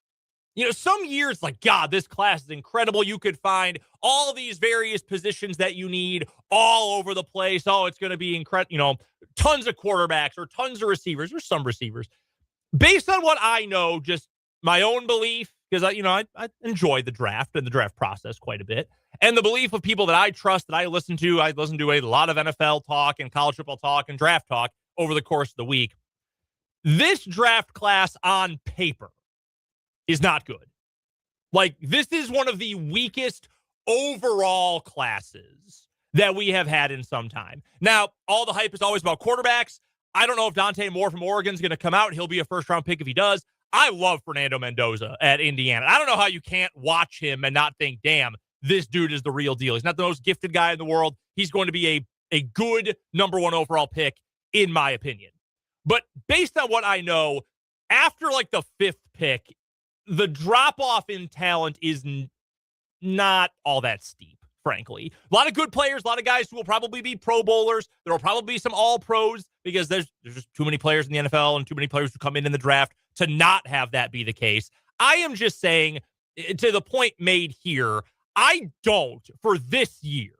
some years like, God, this class is incredible. You could find all these various positions that you need all over the place. Oh, it's going to be incredible. Tons of quarterbacks or tons of receivers or some receivers. Based on what I know, just my own belief, because I enjoy the draft and the draft process quite a bit. And the belief of people that I trust, that I listen to a lot of NFL talk and college football talk and draft talk over the course of the week. This draft class on paper is not good. Like, this is one of the weakest overall classes that we have had in some time. Now, all the hype is always about quarterbacks. I don't know if Dante Moore from Oregon is going to come out. He'll be a first-round pick if he does. I love Fernando Mendoza at Indiana. I don't know how you can't watch him and not think, damn, this dude is the real deal. He's not the most gifted guy in the world. He's going to be a good number 1 overall pick, in my opinion. But based on what I know, after like the 5th pick, the drop-off in talent is not all that steep, frankly. A lot of good players, a lot of guys who will probably be Pro Bowlers. There will probably be some All-Pros because there's just too many players in the NFL and too many players who come in the draft to not have that be the case. I am just saying, to the point made here, I don't, for this year,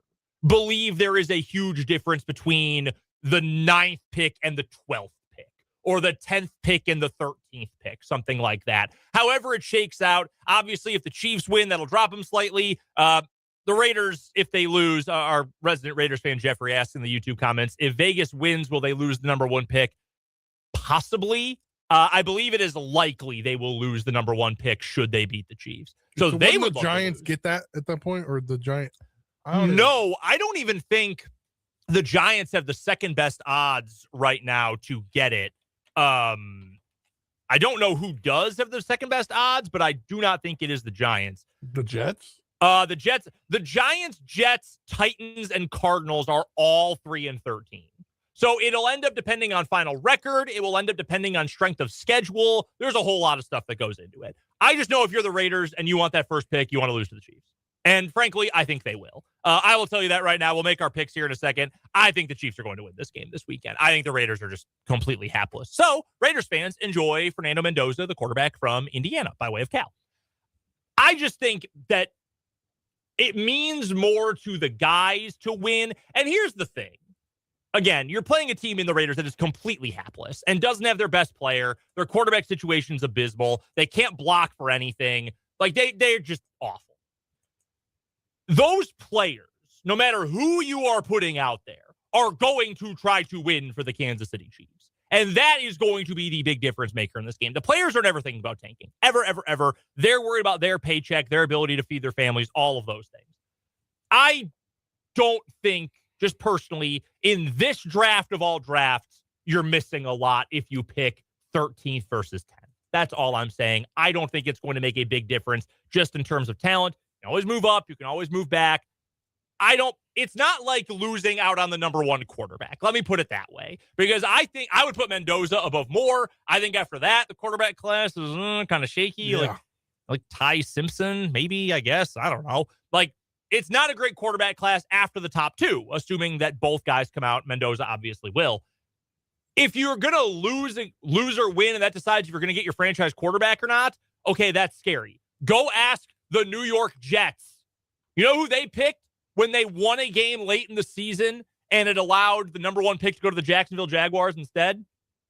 believe there is a huge difference between the 9th pick and the 12th pick, or the 10th pick and the 13th pick, something like that. However it shakes out, obviously, if the Chiefs win, that'll drop them slightly. The Raiders, if they lose, our resident Raiders fan Jeffrey asked in the YouTube comments, if Vegas wins, will they lose the number 1 pick? Possibly. I believe it is likely they will lose the number 1 pick should they beat the Chiefs. So they would the Giants get that at that point, or the Giants? I don't even think the Giants have the second best odds right now to get it. I don't know who does have the second best odds, but I do not think it is the Giants. The Jets? The Giants, Jets, Titans, and Cardinals are all 3-13. So it'll end up depending on final record. It will end up depending on strength of schedule. There's a whole lot of stuff that goes into it. I just know if you're the Raiders and you want that first pick, you want to lose to the Chiefs. And frankly, I think they will. I will tell you that right now. We'll make our picks here in a second. I think the Chiefs are going to win this game this weekend. I think the Raiders are just completely hapless. So Raiders fans, enjoy Fernando Mendoza, the quarterback from Indiana, by way of Cal. I just think that it means more to the guys to win. And here's the thing. Again, you're playing a team in the Raiders that is completely hapless and doesn't have their best player. Their quarterback situation's abysmal. They can't block for anything. Like, they're just awful. Those players, no matter who you are putting out there, are going to try to win for the Kansas City Chiefs. And that is going to be the big difference maker in this game. The players are never thinking about tanking. Ever, ever, ever. They're worried about their paycheck, their ability to feed their families, all of those things. I don't think, just personally, in this draft of all drafts, you're missing a lot if you pick 13th versus 10th. That's all I'm saying. I don't think it's going to make a big difference just in terms of talent. You can always move up. You can always move back. It's not like losing out on the number one quarterback. Let me put it that way. Because I think I would put Mendoza above Moore. I think after that, the quarterback class is kind of shaky. Yeah. Like Ty Simpson, maybe, I guess. I don't know. Like, it's not a great quarterback class after the top two, assuming that both guys come out. Mendoza obviously will. If you're going to lose or win, and that decides if you're going to get your franchise quarterback or not, okay, that's scary. Go ask the New York Jets. You know who they picked when they won a game late in the season and it allowed the number one pick to go to the Jacksonville Jaguars instead?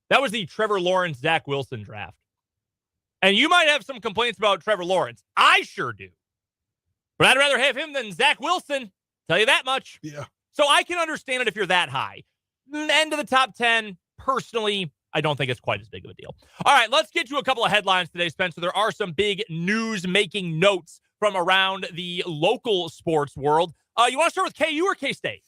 That was the Trevor Lawrence, Zach Wilson draft. And you might have some complaints about Trevor Lawrence. I sure do. But I'd rather have him than Zach Wilson. Tell you that much. Yeah. So I can understand it if you're that high. End of the top 10, personally, I don't think it's quite as big of a deal. All right, let's get to a couple of headlines today, Spencer. There are some big news-making notes from around the local sports world. You want to start with KU or K-State?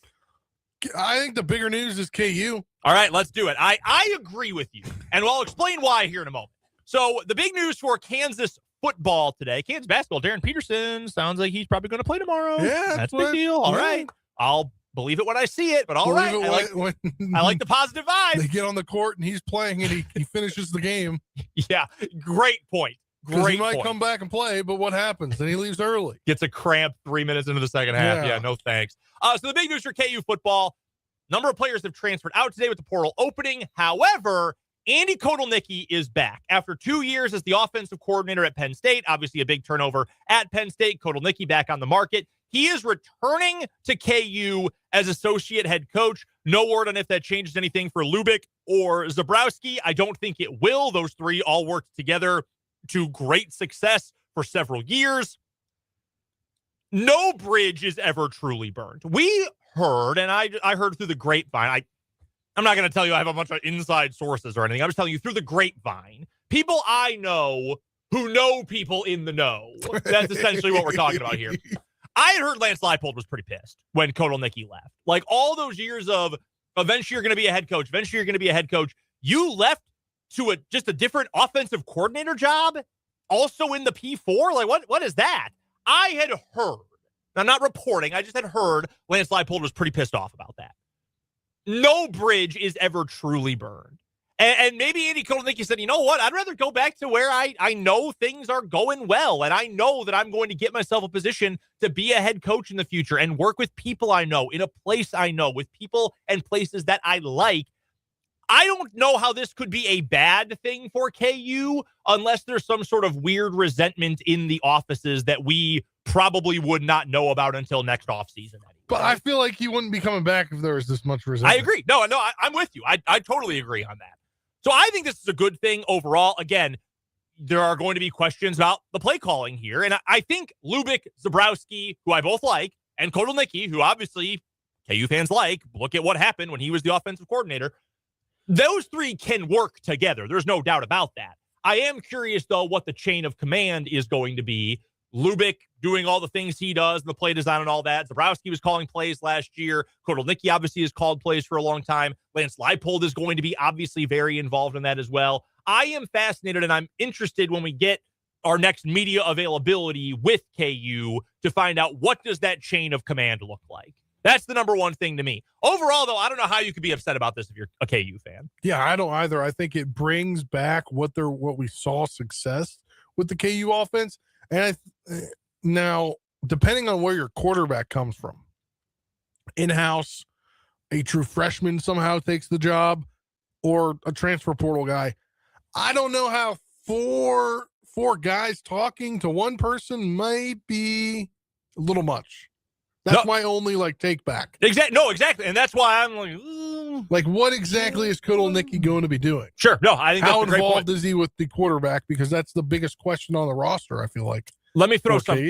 I think the bigger news is KU. All right, let's do it. I agree with you, and I'll explain why here in a moment. So the big news for Kansas football today, Kansas basketball, Darren Peterson sounds like he's probably going to play tomorrow. Yeah, that's a big deal. All right. I'll believe it when I see it, but all right. I like the positive vibe. They get on the court and he's playing and he finishes the game. Yeah, great point. He might come back and play, but what happens? Then he leaves early. Gets a cramp 3 minutes into the second half. Yeah, no thanks. So the big news for KU football, number of players have transferred out today with the portal opening. However, Andy Kotelnicki is back. After 2 years as the offensive coordinator at Penn State, obviously a big turnover at Penn State, Kotelnicki back on the market. He is returning to KU as associate head coach. No word on if that changes anything for Lubick or Zabrowski. I don't think it will. Those three all worked together to great success for several years. No bridge is ever truly burned. We heard, and I heard through the grapevine, I'm not going to tell you I have a bunch of inside sources or anything. I'm just telling you through the grapevine, people I know who know people in the know. That's essentially what we're talking about here. I had heard Lance Leipold was pretty pissed when Kotelnicki left. Like all those years of eventually you're going to be a head coach. Eventually you're going to be a head coach. You left to just a different offensive coordinator job, also in the P4. Like what is that? I had heard, I'm not reporting, I just had heard Lance Leipold was pretty pissed off about that. No bridge is ever truly burned. And maybe Andy Kotelnicki said, you know what? I'd rather go back to where I know things are going well. And I know that I'm going to get myself a position to be a head coach in the future and work with people I know, in a place I know, with people and places that I like. I don't know how this could be a bad thing for KU unless there's some sort of weird resentment in the offices that we probably would not know about until next offseason. But I feel like he wouldn't be coming back if there was this much resentment. I agree. No, I'm with you. I totally agree on that. So I think this is a good thing overall. Again, there are going to be questions about the play calling here. And I think Lubick, Zabrowski, who I both like, and Kotelnicki, who obviously KU fans like, look at what happened when he was the offensive coordinator. Those three can work together. There's no doubt about that. I am curious, though, what the chain of command is going to be. Lubick doing all the things he does, the play design and all that. Zabrowski was calling plays last year. Kotelnicki obviously has called plays for a long time. Lance Leipold is going to be obviously very involved in that as well. I am fascinated and I'm interested when we get our next media availability with KU to find out what does that chain of command look like. That's the number one thing to me. Overall, though, I don't know how you could be upset about this if you're a KU fan. Yeah, I don't either. I think it brings back what we saw success with the KU offense. And now, depending on where your quarterback comes from, in-house, a true freshman somehow takes the job, or a transfer portal guy, I don't know how four guys talking to one person might be a little much. That's my only take back. Exactly. And that's why I'm like, what exactly is Kotelnicki going to be doing? Sure. No, I think how that's a great involved point. is he with the quarterback? Because that's the biggest question on the roster, I feel like. Let me throw something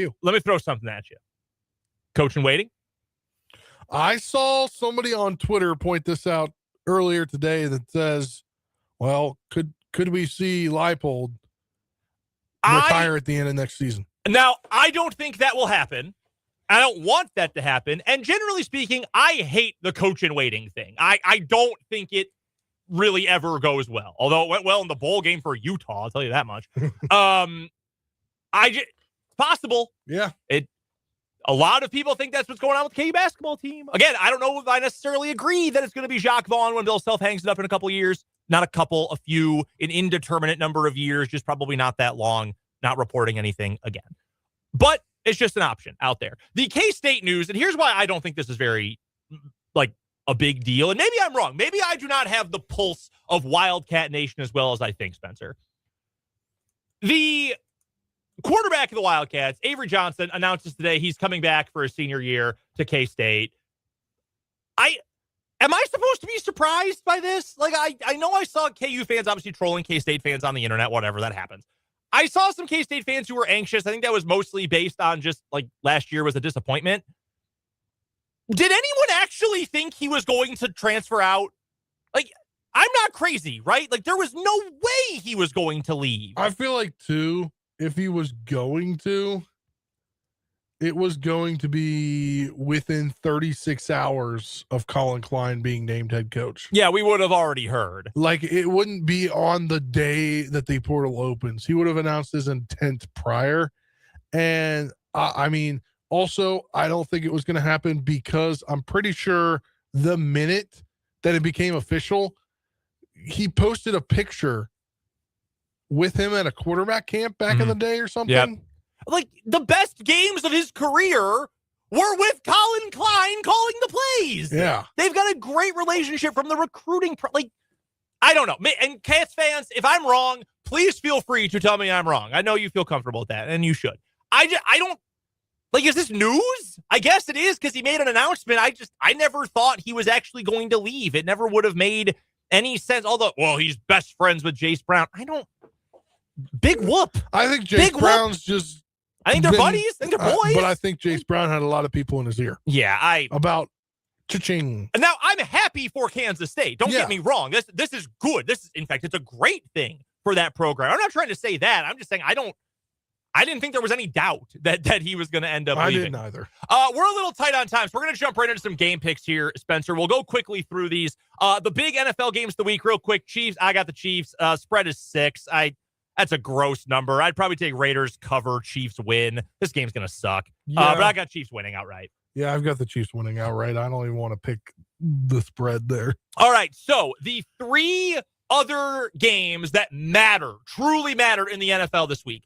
at you. Coach in waiting? I saw somebody on Twitter point this out earlier today that says Well, could we see Leipold retire at the end of next season? Now, I don't think that will happen. I don't want that to happen. And generally speaking, I hate the coach in waiting thing. I don't think it really ever goes well. Although it went well in the bowl game for Utah, I'll tell you that much. It's possible. Yeah. A lot of people think that's what's going on with the KU basketball team. Again, I don't know if I necessarily agree that it's going to be Jacques Vaughn when Bill Self hangs it up in a couple of years. Not a couple, a few, an indeterminate number of years, just probably not that long, not reporting anything again. But it's just an option out there. The K-State news, and here's why I don't think this is very, a big deal. And maybe I'm wrong. Maybe I do not have the pulse of Wildcat Nation as well as I think, Spencer. The quarterback of the Wildcats, Avery Johnson, announces today he's coming back for his senior year to K-State. Am I supposed to be surprised by this? I know I saw KU fans obviously trolling K-State fans on the internet, whatever, that happens. I saw some K-State fans who were anxious. I think that was mostly based on just last year was a disappointment. Did anyone actually think he was going to transfer out? I'm not crazy, right? There was no way he was going to leave. I feel like, too, if he was going to, it was going to be within 36 hours of Colin Klein being named head coach. Yeah, we would have already heard. It wouldn't be on the day that the portal opens. He would have announced his intent prior. And, also, I don't think it was going to happen because I'm pretty sure the minute that it became official, he posted a picture with him at a quarterback camp back in the day or something. Yep. The best games of his career were with Colin Klein calling the plays. Yeah. They've got a great relationship from the recruiting. I don't know. And Cats fans, if I'm wrong, please feel free to tell me I'm wrong. I know you feel comfortable with that, and you should. I don't. Is this news? I guess it is because he made an announcement. I never thought he was actually going to leave. It never would have made any sense. Although, he's best friends with Jace Brown. Big whoop. I think Jace Brown's just. I think they're buddies. I think they're boys. But I think Jace Brown had a lot of people in his ear. Yeah, about cha-ching. Now, I'm happy for Kansas State. Don't get me wrong. This is good. In fact, it's a great thing for that program. I'm not trying to say that. I'm just saying I didn't think there was any doubt that he was going to end up leaving. I didn't either. We're a little tight on time, so we're going to jump right into some game picks here, Spencer. We'll go quickly through these. The big NFL games of the week, real quick. Chiefs, I got the Chiefs. Spread is 6. That's a gross number. I'd probably take Raiders cover, Chiefs win. This game's going to suck. But I got Chiefs winning outright. Yeah, I've got the Chiefs winning outright. I don't even want to pick the spread there. All right, so the 3 other games that truly matter in the NFL this week.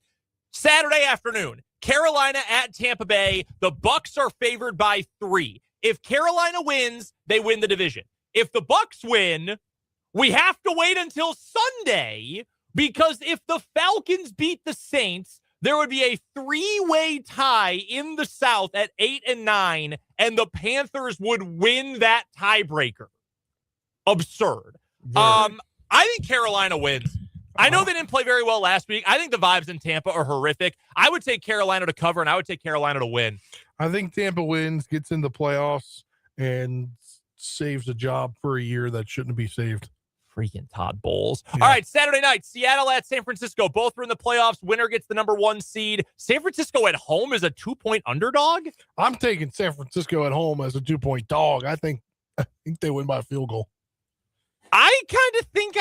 Saturday afternoon, Carolina at Tampa Bay. The Bucs are favored by 3. If Carolina wins, they win the division. If the Bucs win, we have to wait until Sunday because if the Falcons beat the Saints, there would be a 3-way tie in the South at 8 and 9, and the Panthers would win that tiebreaker. Absurd. I think Carolina wins. I know they didn't play very well last week. I think the vibes in Tampa are horrific. I would take Carolina to cover, and I would take Carolina to win. I think Tampa wins, gets in the playoffs, and saves a job for a year that shouldn't be saved. Freaking Todd Bowles. Yeah. All right, Saturday night, Seattle at San Francisco. Both are in the playoffs. Winner gets the number 1 seed. San Francisco at home is a 2-point underdog. I'm taking San Francisco at home as a 2-point dog. I think they win by a field goal. I kind of think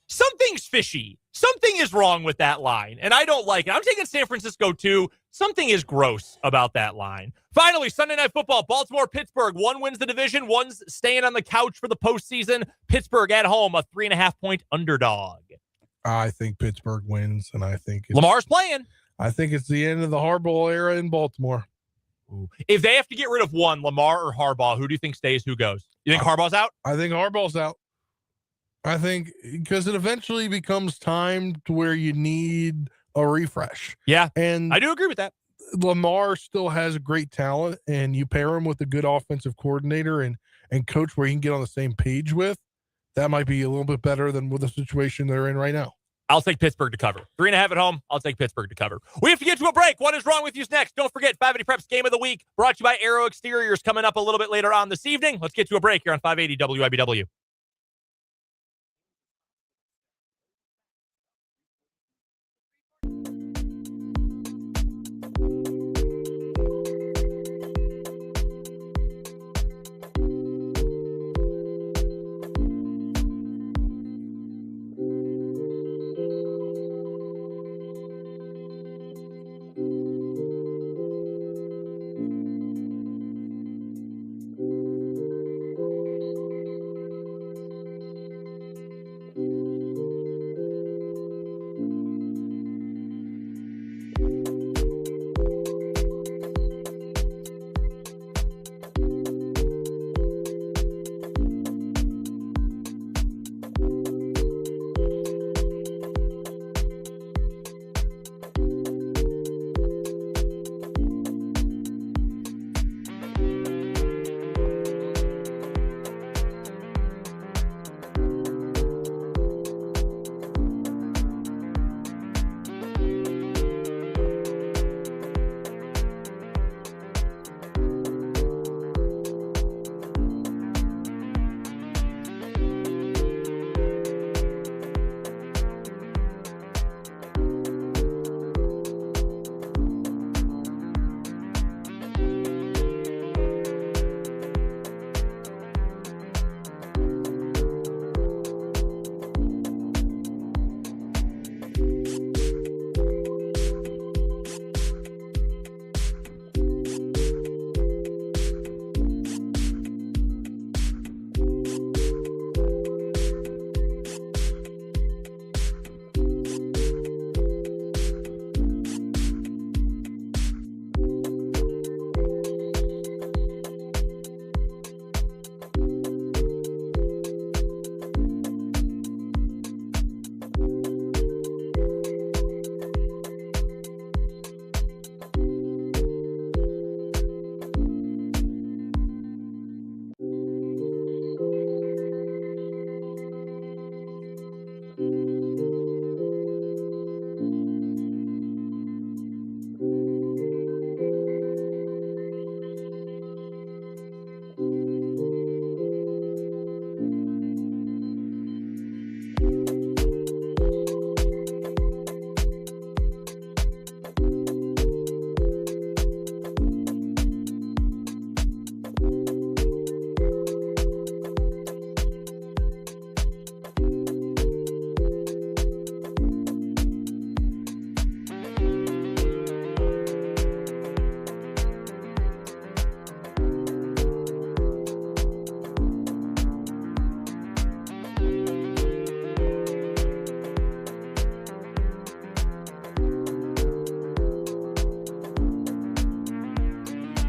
something's fishy. Something is wrong with that line, and I don't like it. I'm taking San Francisco too. Something is gross about that line. Finally, Sunday Night Football, Baltimore-Pittsburgh. 1 wins the division. 1's staying on the couch for the postseason. Pittsburgh at home, a 3.5-point underdog. I think Pittsburgh wins, and I think Lamar's playing. I think it's the end of the Harbaugh era in Baltimore. If they have to get rid of one, Lamar or Harbaugh, who do you think stays, who goes? You think Harbaugh's out? I think Harbaugh's out. I think because it eventually becomes time to where you need a refresh. Yeah, and I do agree with that. Lamar still has great talent, and you pair him with a good offensive coordinator and coach where you can get on the same page with, that might be a little bit better than with the situation they're in right now. I'll take Pittsburgh to cover. 3.5 at home. I'll take Pittsburgh to cover. We have to get to a break. What is wrong with you's next? Don't forget 580 Preps Game of the Week, brought to you by Aero Exteriors, coming up a little bit later on this evening. Let's get to a break here on 580 WIBW.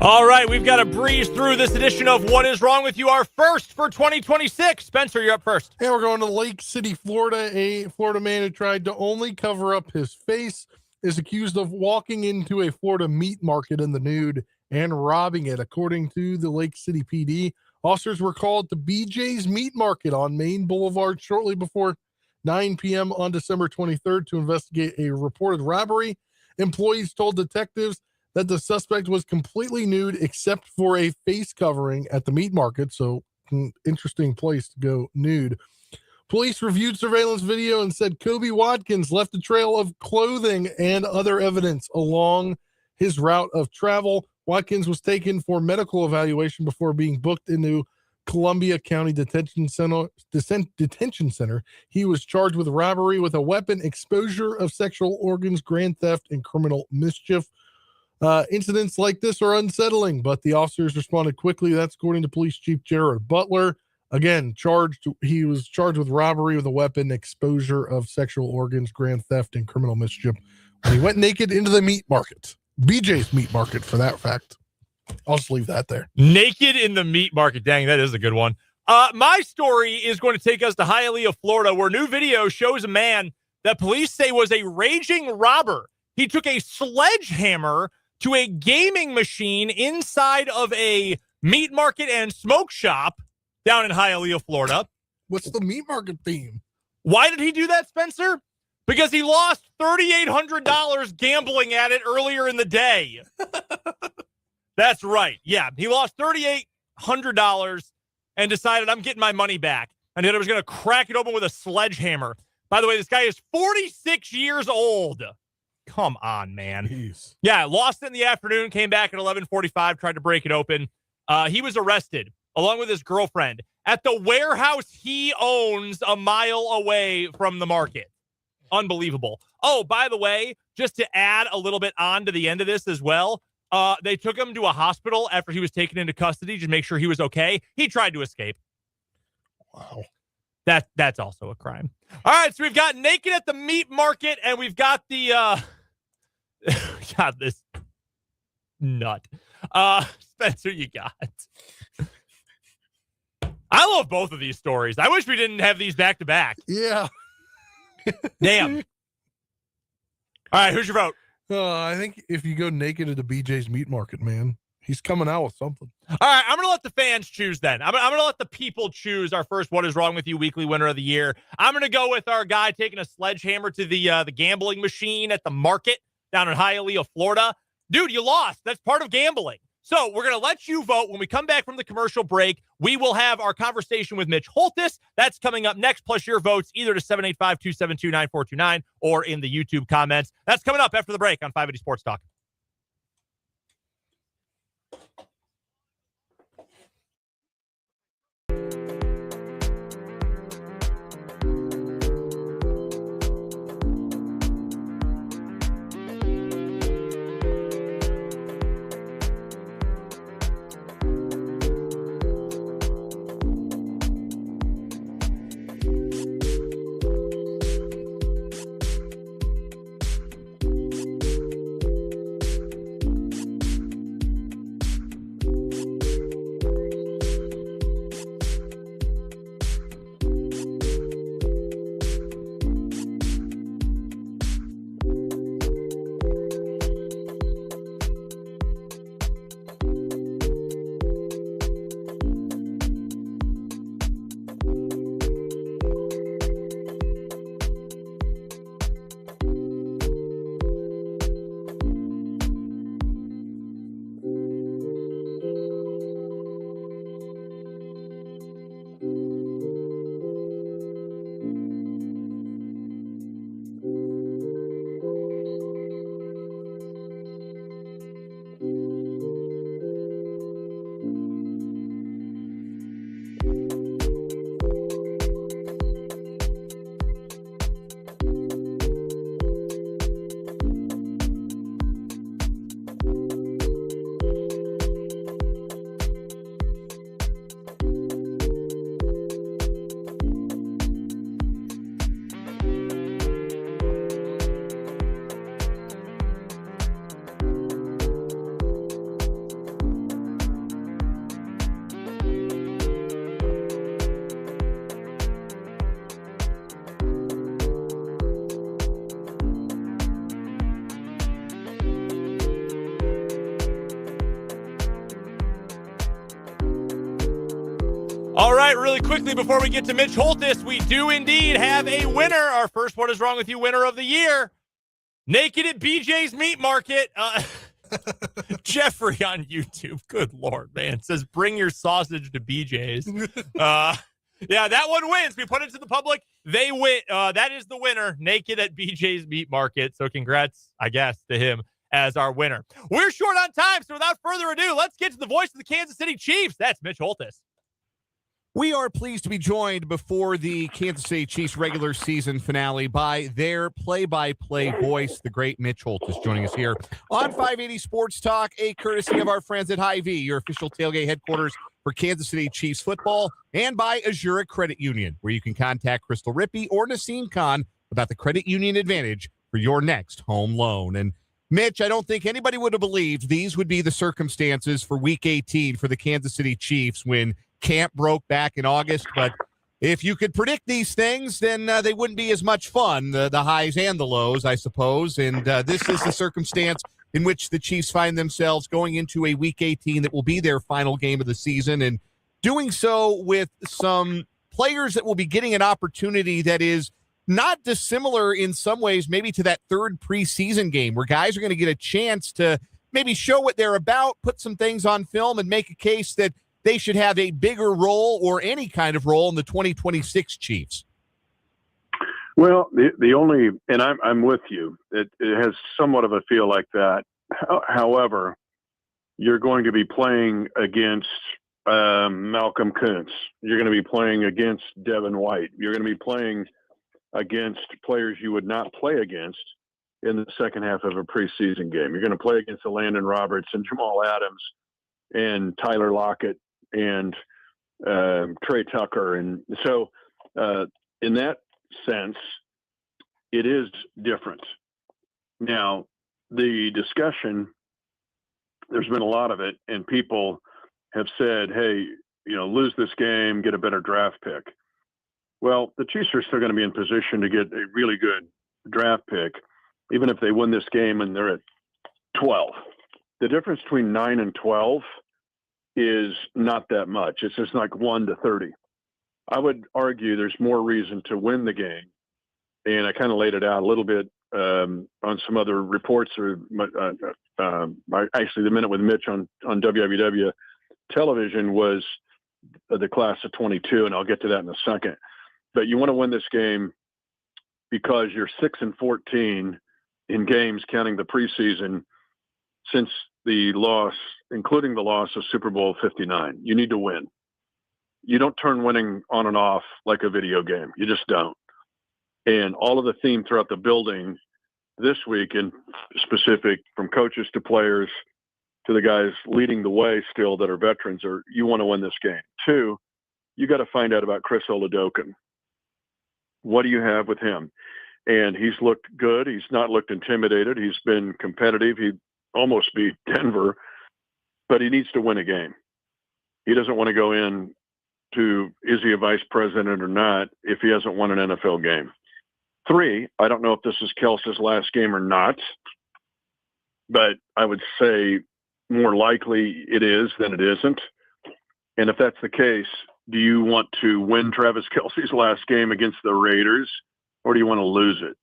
All right, we've got to breeze through this edition of What Is Wrong With You, our first for 2026. Spencer, you're up first. And we're going to Lake City, Florida. A Florida man who tried to only cover up his face is accused of walking into a Florida meat market in the nude and robbing it. According to the Lake City PD, officers were called to BJ's Meat Market on Main Boulevard shortly before 9 p.m. on December 23rd to investigate a reported robbery. Employees told detectives that the suspect was completely nude except for a face covering at the meat market. So, interesting place to go nude. Police reviewed surveillance video and said Kobe Watkins left a trail of clothing and other evidence along his route of travel. Watkins was taken for medical evaluation before being booked into Columbia County Detention Center. He was charged with robbery with a weapon, exposure of sexual organs, grand theft, and criminal mischief. Incidents like this are unsettling, but the officers responded quickly. That's according to Police Chief Jared Butler. Again, he was charged with robbery with a weapon, exposure of sexual organs, grand theft, and criminal mischief when he went naked into the meat market. BJ's Meat Market, for that fact. I'll just leave that there. Naked in the meat market. Dang, that is a good one. My story is going to take us to Hialeah, Florida, where new video shows a man that police say was a raging robber. He took a sledgehammer to a gaming machine inside of a meat market and smoke shop down in Hialeah, Florida. What's the meat market theme? Why did he do that, Spencer? Because he lost $3,800 gambling at it earlier in the day. That's right. Yeah, he lost $3,800 and decided I'm getting my money back. And then I was going to crack it open with a sledgehammer. By the way, this guy is 46 years old. Come on, man. Jeez. Yeah, lost it in the afternoon, came back at 11:45, tried to break it open. He was arrested along with his girlfriend at the warehouse he owns a mile away from the market. Unbelievable. Oh, by the way, just to add a little bit on to the end of this as well, they took him to a hospital after he was taken into custody to make sure he was okay. He tried to escape. Wow. That's also a crime. All right, so we've got naked at the meat market, and we've got the got this nut. Spencer, you got. I love both of these stories. I wish we didn't have these back to back. Yeah. Damn. All right, who's your vote? I think if you go naked at the BJ's Meat Market, man, he's coming out with something. All right, I'm going to let the fans choose then. I'm going to let the people choose our first What Is Wrong With You weekly winner of the year. I'm going to go with our guy taking a sledgehammer to the gambling machine at the market down in Hialeah, Florida. Dude, you lost. That's part of gambling. So we're going to let you vote. When we come back from the commercial break, we will have our conversation with Mitch Holthus. That's coming up next, plus your votes either to 785-272-9429 or in the YouTube comments. That's coming up after the break on 580 Sports Talk. really quickly before we get to Mitch Holthus, we do indeed have a winner. Our first What Is Wrong With You winner of the year. Naked at BJ's Meat Market. Jeffrey on YouTube. Good Lord, man. Says, bring your sausage to BJ's. Yeah, that one wins. We put it to the public. They win. That is the winner. Naked at BJ's Meat Market. So congrats, I guess, to him as our winner. We're short on time, so without further ado, let's get to the voice of the Kansas City Chiefs. That's Mitch Holthus. We are pleased to be joined before the Kansas City Chiefs regular season finale by their play-by-play voice, the great Mitch Holthus, joining us here on 580 Sports Talk, a courtesy of our friends at Hy-Vee, your official tailgate headquarters for Kansas City Chiefs football, and by Azura Credit Union, where you can contact Crystal Rippey or Naseem Khan about the credit union advantage for your next home loan. And Mitch, I don't think anybody would have believed these would be the circumstances for Week 18 for the Kansas City Chiefs when camp broke back in August. But if you could predict these things, then they wouldn't be as much fun, the highs and the lows, I suppose. And this is the circumstance in which the Chiefs find themselves going into a Week 18 that will be their final game of the season, and doing so with some players that will be getting an opportunity that is not dissimilar in some ways maybe to that third preseason game where guys are going to get a chance to maybe show what they're about, put some things on film, and make a case that they should have a bigger role or any kind of role in the 2026 Chiefs. Well, the only, and I'm with you, it has somewhat of a feel like that. However, you're going to be playing against Malcolm Kuntz. You're going to be playing against Devin White. You're going to be playing against players you would not play against in the second half of a preseason game. You're going to play against Landon Roberts and Jamal Adams and Tyler Lockett and Trey Tucker. And so in that sense, it is different. Now, the discussion, there's been a lot of it, and people have said, hey, lose this game, get a better draft pick. Well, the Chiefs are still going to be in position to get a really good draft pick, even if they win this game and they're at 12. The difference between 9 and 12 is not that much. It's just like 1 to 30. I would argue there's more reason to win the game. And I kind of laid it out a little bit on some other reports, or actually the Minute with Mitch on WWW television was the class of 22, and I'll get to that in a second. But you want to win this game because you're 6-14 in games counting the preseason since the loss, including the loss of Super Bowl 59. You need to win. You don't turn winning on and off like a video game. You just don't. And all of the theme throughout the building this week, in specific, from coaches to players to the guys leading the way still that are veterans, are you want to win this game. 2, you got to find out about Chris Oladokun. What do you have with him? And he's looked good. He's not looked intimidated. He's been competitive. He almost beat Denver, but he needs to win a game. He doesn't want to go in to, is he a vice president or not, if he hasn't won an NFL game. 3, I don't know if this is Kelce's last game or not, but I would say more likely it is than it isn't. And if that's the case, do you want to win Travis Kelce's last game against the Raiders, or do you want to lose it?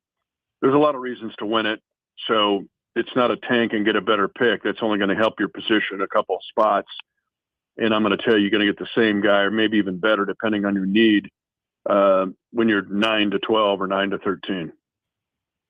There's a lot of reasons to win it. So it's not a tank and get a better pick. That's only going to help your position a couple of spots. And I'm going to tell you, you're going to get the same guy, or maybe even better, depending on your need, when you're 9 to 12 or 9 to 13.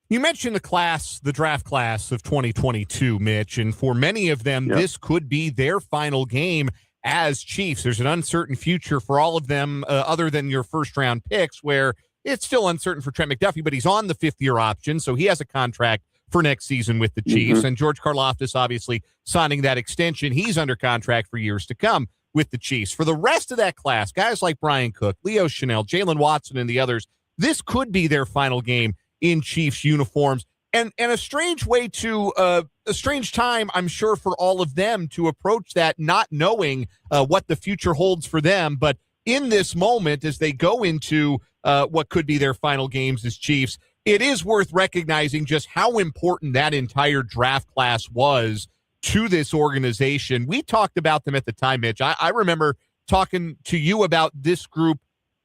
You mentioned the draft class of 2022, Mitch, and for many of them, This could be their final game as Chiefs. There's an uncertain future for all of them other than your first-round picks, where it's still uncertain for Trent McDuffie, but he's on the fifth-year option, so he has a contract for next season with the Chiefs. And George Karlaftis obviously signing that extension. He's under contract for years to come with the Chiefs. For the rest of that class, guys like Brian Cook, Leo Chanel, Jalen Watson, and the others, this could be their final game in Chiefs uniforms. And a strange way to a strange time, I'm sure, for all of them to approach that, not knowing what the future holds for them. But in this moment, as they go into what could be their final games as Chiefs, it is worth recognizing just how important that entire draft class was to this organization. We talked about them at the time, Mitch. I remember talking to you about this group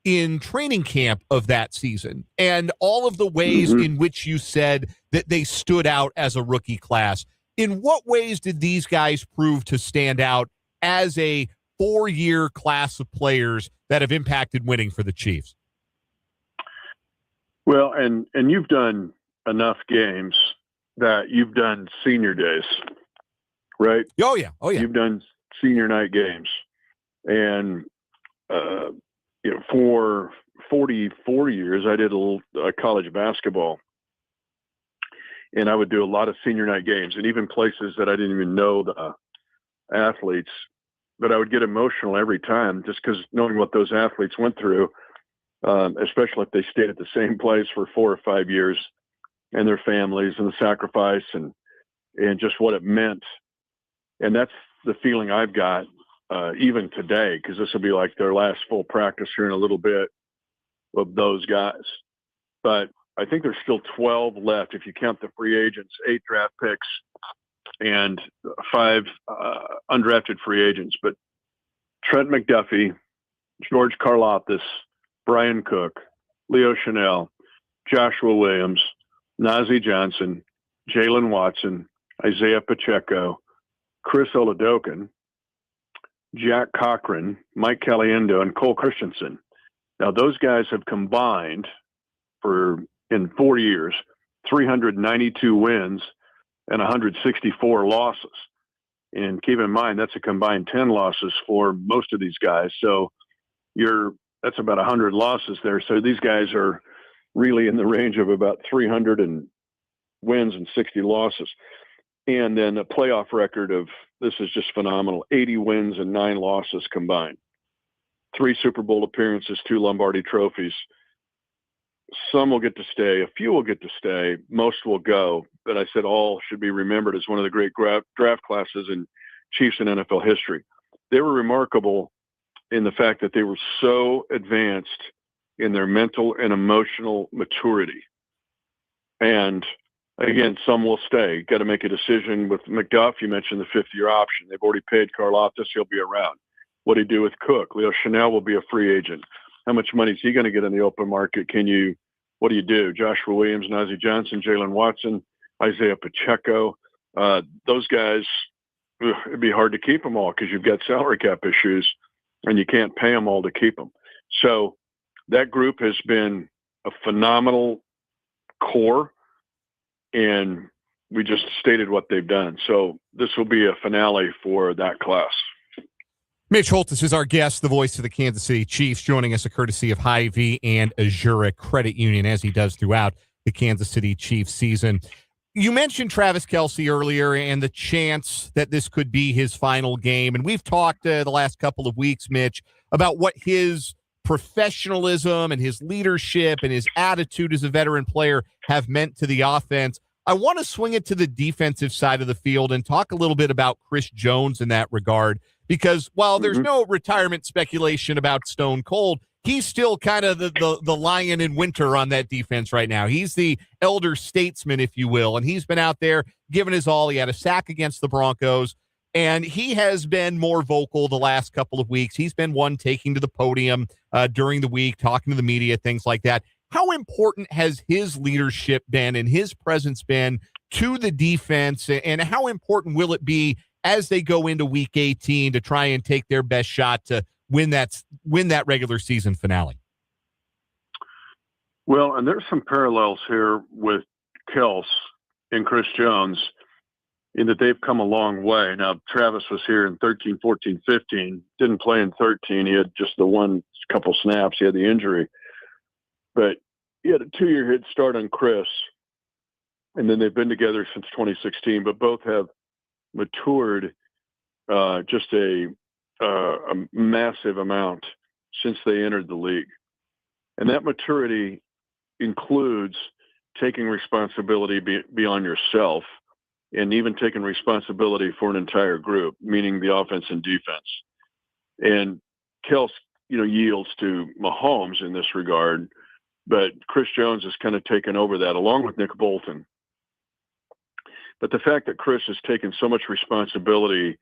in training camp of that season and all of the ways in which you said that they stood out as a rookie class. In what ways did these guys prove to stand out as a 4-year class of players that have impacted winning for the Chiefs? Well, and you've done enough games that you've done senior days, right? Oh, yeah. Oh, yeah. You've done senior night games. And, for 44 years, I did a little college basketball. And I would do a lot of senior night games, and even places that I didn't even know the athletes. But I would get emotional every time just because knowing what those athletes went through, especially if they stayed at the same place for 4 or 5 years, and their families and the sacrifice and just what it meant. And that's the feeling I've got even today, because this will be like their last full practice here in a little bit of those guys. But I think there's still 12 left if you count the free agents, 8 draft picks and 5 undrafted free agents. But Trent McDuffie, George Karlaftis, Brian Cook, Leo Chanel, Joshua Williams, Najee Johnson, Jalen Watson, Isaiah Pacheco, Chris Oladokun, Jack Cochran, Mike Caliendo, and Cole Christensen. Now, those guys have combined in 4 years, 392 wins and 164 losses. And keep in mind, that's a combined 10 losses for most of these guys. So that's about 100 losses there. So these guys are really in the range of about 300 wins and 60 losses. And then a playoff record of, this is just phenomenal, 80 wins and 9 losses combined. 3 Super Bowl appearances, 2 Lombardi trophies. Some will get to stay. A few will get to stay. Most will go. But I said all should be remembered as one of the great draft classes in Chiefs and NFL history. They were remarkable in the fact that they were so advanced in their mental and emotional maturity. And again, some will stay. Got to make a decision with McDuff. You mentioned the 5th-year option. They've already paid Karlaftis. He'll be around. What do you do with Cook? Leo Chanel will be a free agent. How much money is he going to get in the open market? What do you do? Joshua Williams, Najee Johnson, Jalen Watson, Isaiah Pacheco. Those guys, it'd be hard to keep them all because you've got salary cap issues and you can't pay them all to keep them. So that group has been a phenomenal core, and we just stated what they've done. So this will be a finale for that class. Mitch Holthus is our guest, the voice of the Kansas City Chiefs, joining us a courtesy of Hy-Vee and Azura Credit Union, as he does throughout the Kansas City Chiefs season. You mentioned Travis Kelce earlier and the chance that this could be his final game. And we've talked the last couple of weeks, Mitch, about what his professionalism and his leadership and his attitude as a veteran player have meant to the offense. I want to swing it to the defensive side of the field and talk a little bit about Chris Jones in that regard, because while there's no retirement speculation about Stone Cold, he's still kind of the lion in winter on that defense right now. He's the elder statesman, if you will, and he's been out there giving his all. He had a sack against the Broncos, and he has been more vocal the last couple of weeks. He's been one taking to the podium during the week, talking to the media, things like that. How important has his leadership been and his presence been to the defense, and how important will it be as they go into Week 18 to try and take their best shot to win that regular season finale? Well, and there's some parallels here with Kels and Chris Jones in that they've come a long way. Now, Travis was here in 13, 14, 15, didn't play in 13. He had just the one couple snaps. He had the injury. But he had a 2-year head start on Chris, and then they've been together since 2016, but both have matured just a massive amount since they entered the league. And that maturity includes taking responsibility beyond yourself and even taking responsibility for an entire group, meaning the offense and defense. And Kels, yields to Mahomes in this regard, but Chris Jones has kind of taken over that along with Nick Bolton. But the fact that Chris has taken so much responsibility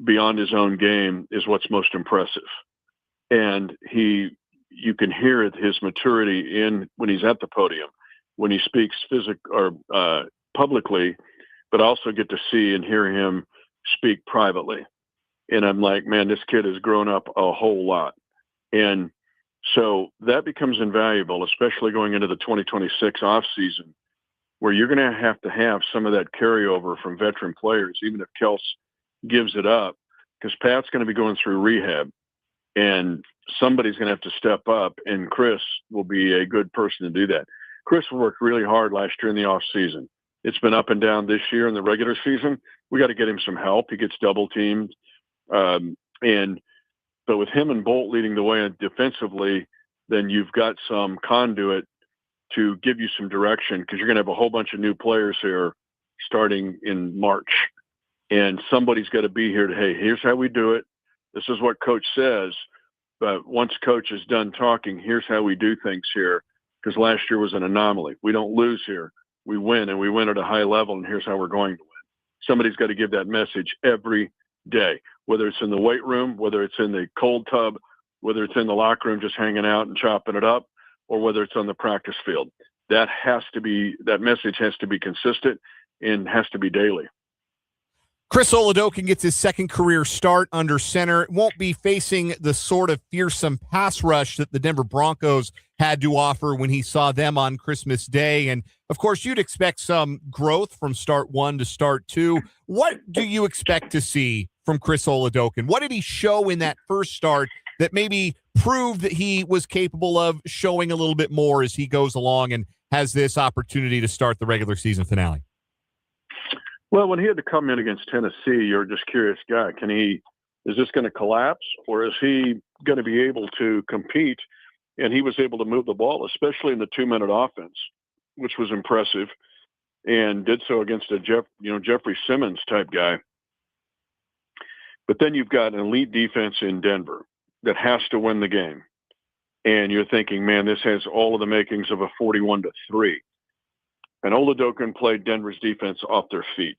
beyond his own game is what's most impressive. And you can hear his maturity when he's at the podium, when he speaks publicly, but also get to see and hear him speak privately. And I'm like, man, this kid has grown up a whole lot. And so that becomes invaluable, especially going into the 2026 offseason, where you're going to have some of that carryover from veteran players, even if Kels gives it up, because Pat's going to be going through rehab, and somebody's going to have to step up, and Chris will be a good person to do that. Chris worked really hard last year in the offseason. It's been up and down this year in the regular season. We got to get him some help. He gets double teamed. But with him and Bolt leading the way defensively, then you've got some conduit to give you some direction, because you're going to have a whole bunch of new players here starting in March. And somebody's got to be here to, hey, here's how we do it. This is what coach says. But once coach is done talking, here's how we do things here. Because last year was an anomaly. We don't lose here. We win, and we win at a high level, and here's how we're going to win. Somebody's got to give that message every day, whether it's in the weight room, whether it's in the cold tub, whether it's in the locker room just hanging out and chopping it up, or whether it's on the practice field. That message has to be consistent and has to be daily. Chris Oladokun gets his second career start under center. Won't be facing the sort of fearsome pass rush that the Denver Broncos had to offer when he saw them on Christmas Day. And, of course, you'd expect some growth from start one to start two. What do you expect to see from Chris Oladokun? What did he show in that first start that maybe proved that he was capable of showing a little bit more as he goes along and has this opportunity to start the regular season finale? Well, when he had to come in against Tennessee, you're just curious guy. Is this going to collapse, or is he going to be able to compete? And he was able to move the ball, especially in the 2-minute offense, which was impressive, and did so against a Jeffrey Simmons type guy. But then you've got an elite defense in Denver that has to win the game. And you're thinking, man, this has all of the makings of a 41-3. And Oladokun played Denver's defense off their feet.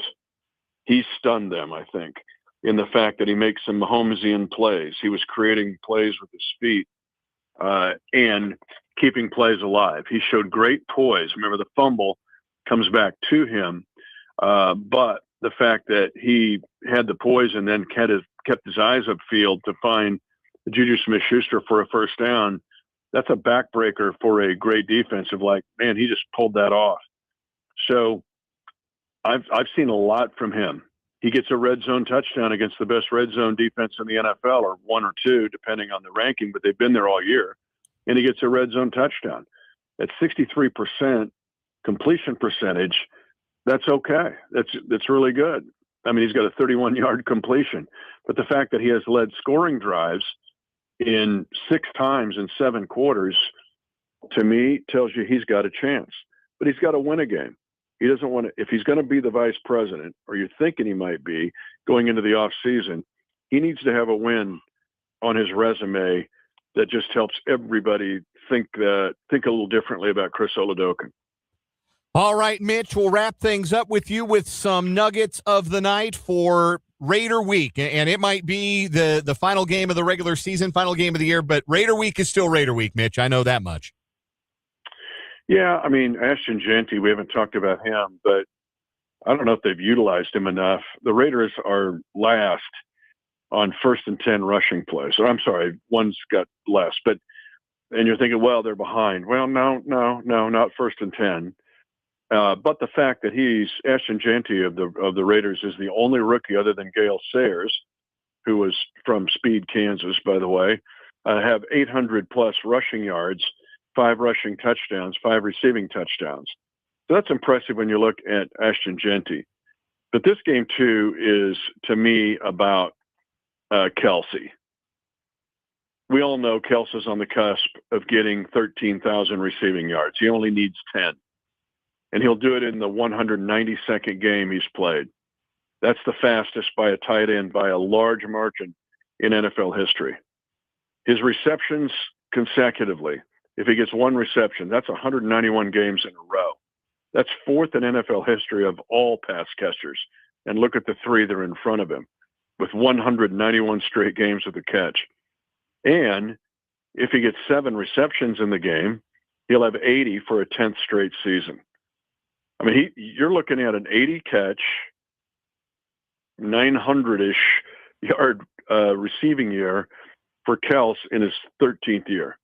He stunned them, I think, in the fact that he makes some Mahomesian plays. He was creating plays with his feet and keeping plays alive. He showed great poise. Remember, the fumble comes back to him, but the fact that he had the poise and then kept his eyes upfield to find Juju Smith-Schuster for a first down, that's a backbreaker for a great defensive. Like, man, he just pulled that off. So I've seen a lot from him. He gets a red zone touchdown against the best red zone defense in the NFL, or one or two, depending on the ranking, but they've been there all year. And he gets a red zone touchdown. At 63% completion percentage, that's okay. That's really good. I mean, he's got a 31-yard completion. But the fact that he has led scoring drives in 6 times in 7 quarters, to me, tells you he's got a chance. But he's got to win a game. He doesn't want to, if he's going to be the vice president, or you're thinking he might be going into the offseason, he needs to have a win on his resume that just helps everybody think a little differently about Chris Oladokun. All right, Mitch, we'll wrap things up with you with some nuggets of the night for Raider Week. And it might be the final game of the regular season, final game of the year, but Raider Week is still Raider Week, Mitch. I know that much. Yeah, I mean, Ashton Jeanty, we haven't talked about him, but I don't know if they've utilized him enough. The Raiders are last on 1st and 10 rushing plays. Or I'm sorry, one's got less. And you're thinking, well, they're behind. Well, no, not 1st and 10. But the fact that Ashton Jeanty of the Raiders is the only rookie other than Gale Sayers, who was from Speed, Kansas, by the way, have 800-plus rushing yards, 5 rushing touchdowns, 5 receiving touchdowns. So that's impressive when you look at Ashton Jeanty. But this game, too, is, to me, about Kelsey. We all know Kelsey's on the cusp of getting 13,000 receiving yards. He only needs 10. And he'll do it in the 192nd game he's played. That's the fastest by a tight end by a large margin in NFL history. His receptions consecutively, if he gets 1 reception, that's 191 games in a row. That's 4th in NFL history of all pass catchers. And look at the 3 that are in front of him. with 191 straight games with a catch. And if he gets 7 receptions in the game, he'll have 80 for a 10th straight season. I mean, you're looking at an 80 catch, 900-ish yard receiving year for Kels in his 13th year.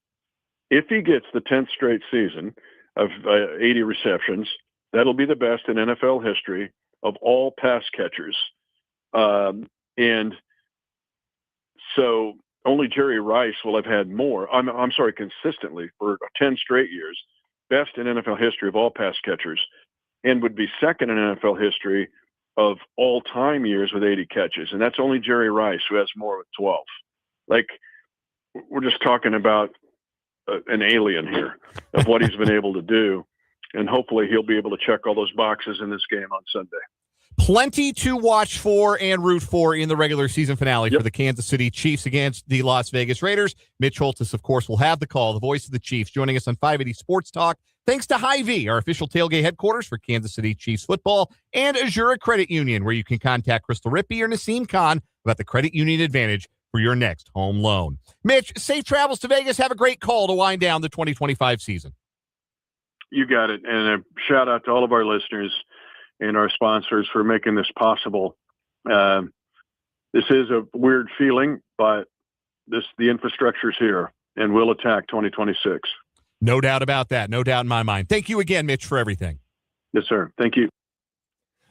If he gets the 10th straight season of 80 receptions, that'll be the best in NFL history of all pass catchers. And so only Jerry Rice will have had more. I'm sorry, consistently for 10 straight years, best in NFL history of all pass catchers, and would be second in NFL history of all time years with 80 catches. And that's only Jerry Rice, who has more with 12. Like, we're just talking about an alien here of what he's been able to do. And hopefully he'll be able to check all those boxes in this game on Sunday. Plenty to watch for and root for in the regular season finale for the Kansas City Chiefs against the Las Vegas Raiders. Mitch Holthus, of course, will have the call, the voice of the Chiefs, joining us on 580 Sports Talk. Thanks to Hy-Vee, our official tailgate headquarters for Kansas City Chiefs football, and Azura Credit Union, where you can contact Crystal Rippey or Naseem Khan about the credit union advantage for your next home loan. Mitch, safe travels to Vegas. Have a great call to wind down the 2025 season. You got it. And a shout out to all of our listeners and our sponsors for making this possible. This is a weird feeling, but the infrastructure's here, and we'll attack 2026. No doubt about that. No doubt in my mind. Thank you again, Mitch, for everything. Yes, sir. Thank you.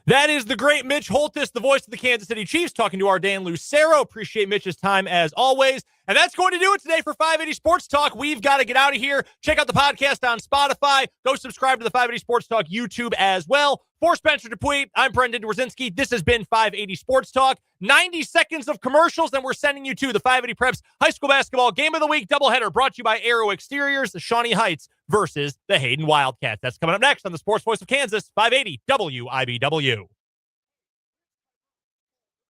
That is the great Mitch Holthus, the voice of the Kansas City Chiefs, talking to our Dan Lucero. Appreciate Mitch's time as always. And that's going to do it today for 580 Sports Talk. We've got to get out of here. Check out the podcast on Spotify. Go subscribe to the 580 Sports Talk YouTube as well. For Spencer Dupuis, I'm Brendan Dworzynski. This has been 580 Sports Talk. 90 seconds of commercials, then we're sending you to the 580 Preps High School Basketball Game of the Week doubleheader brought to you by Aero Exteriors, the Shawnee Heights versus the Hayden Wildcats. That's coming up next on the Sports Voice of Kansas, 580 WIBW.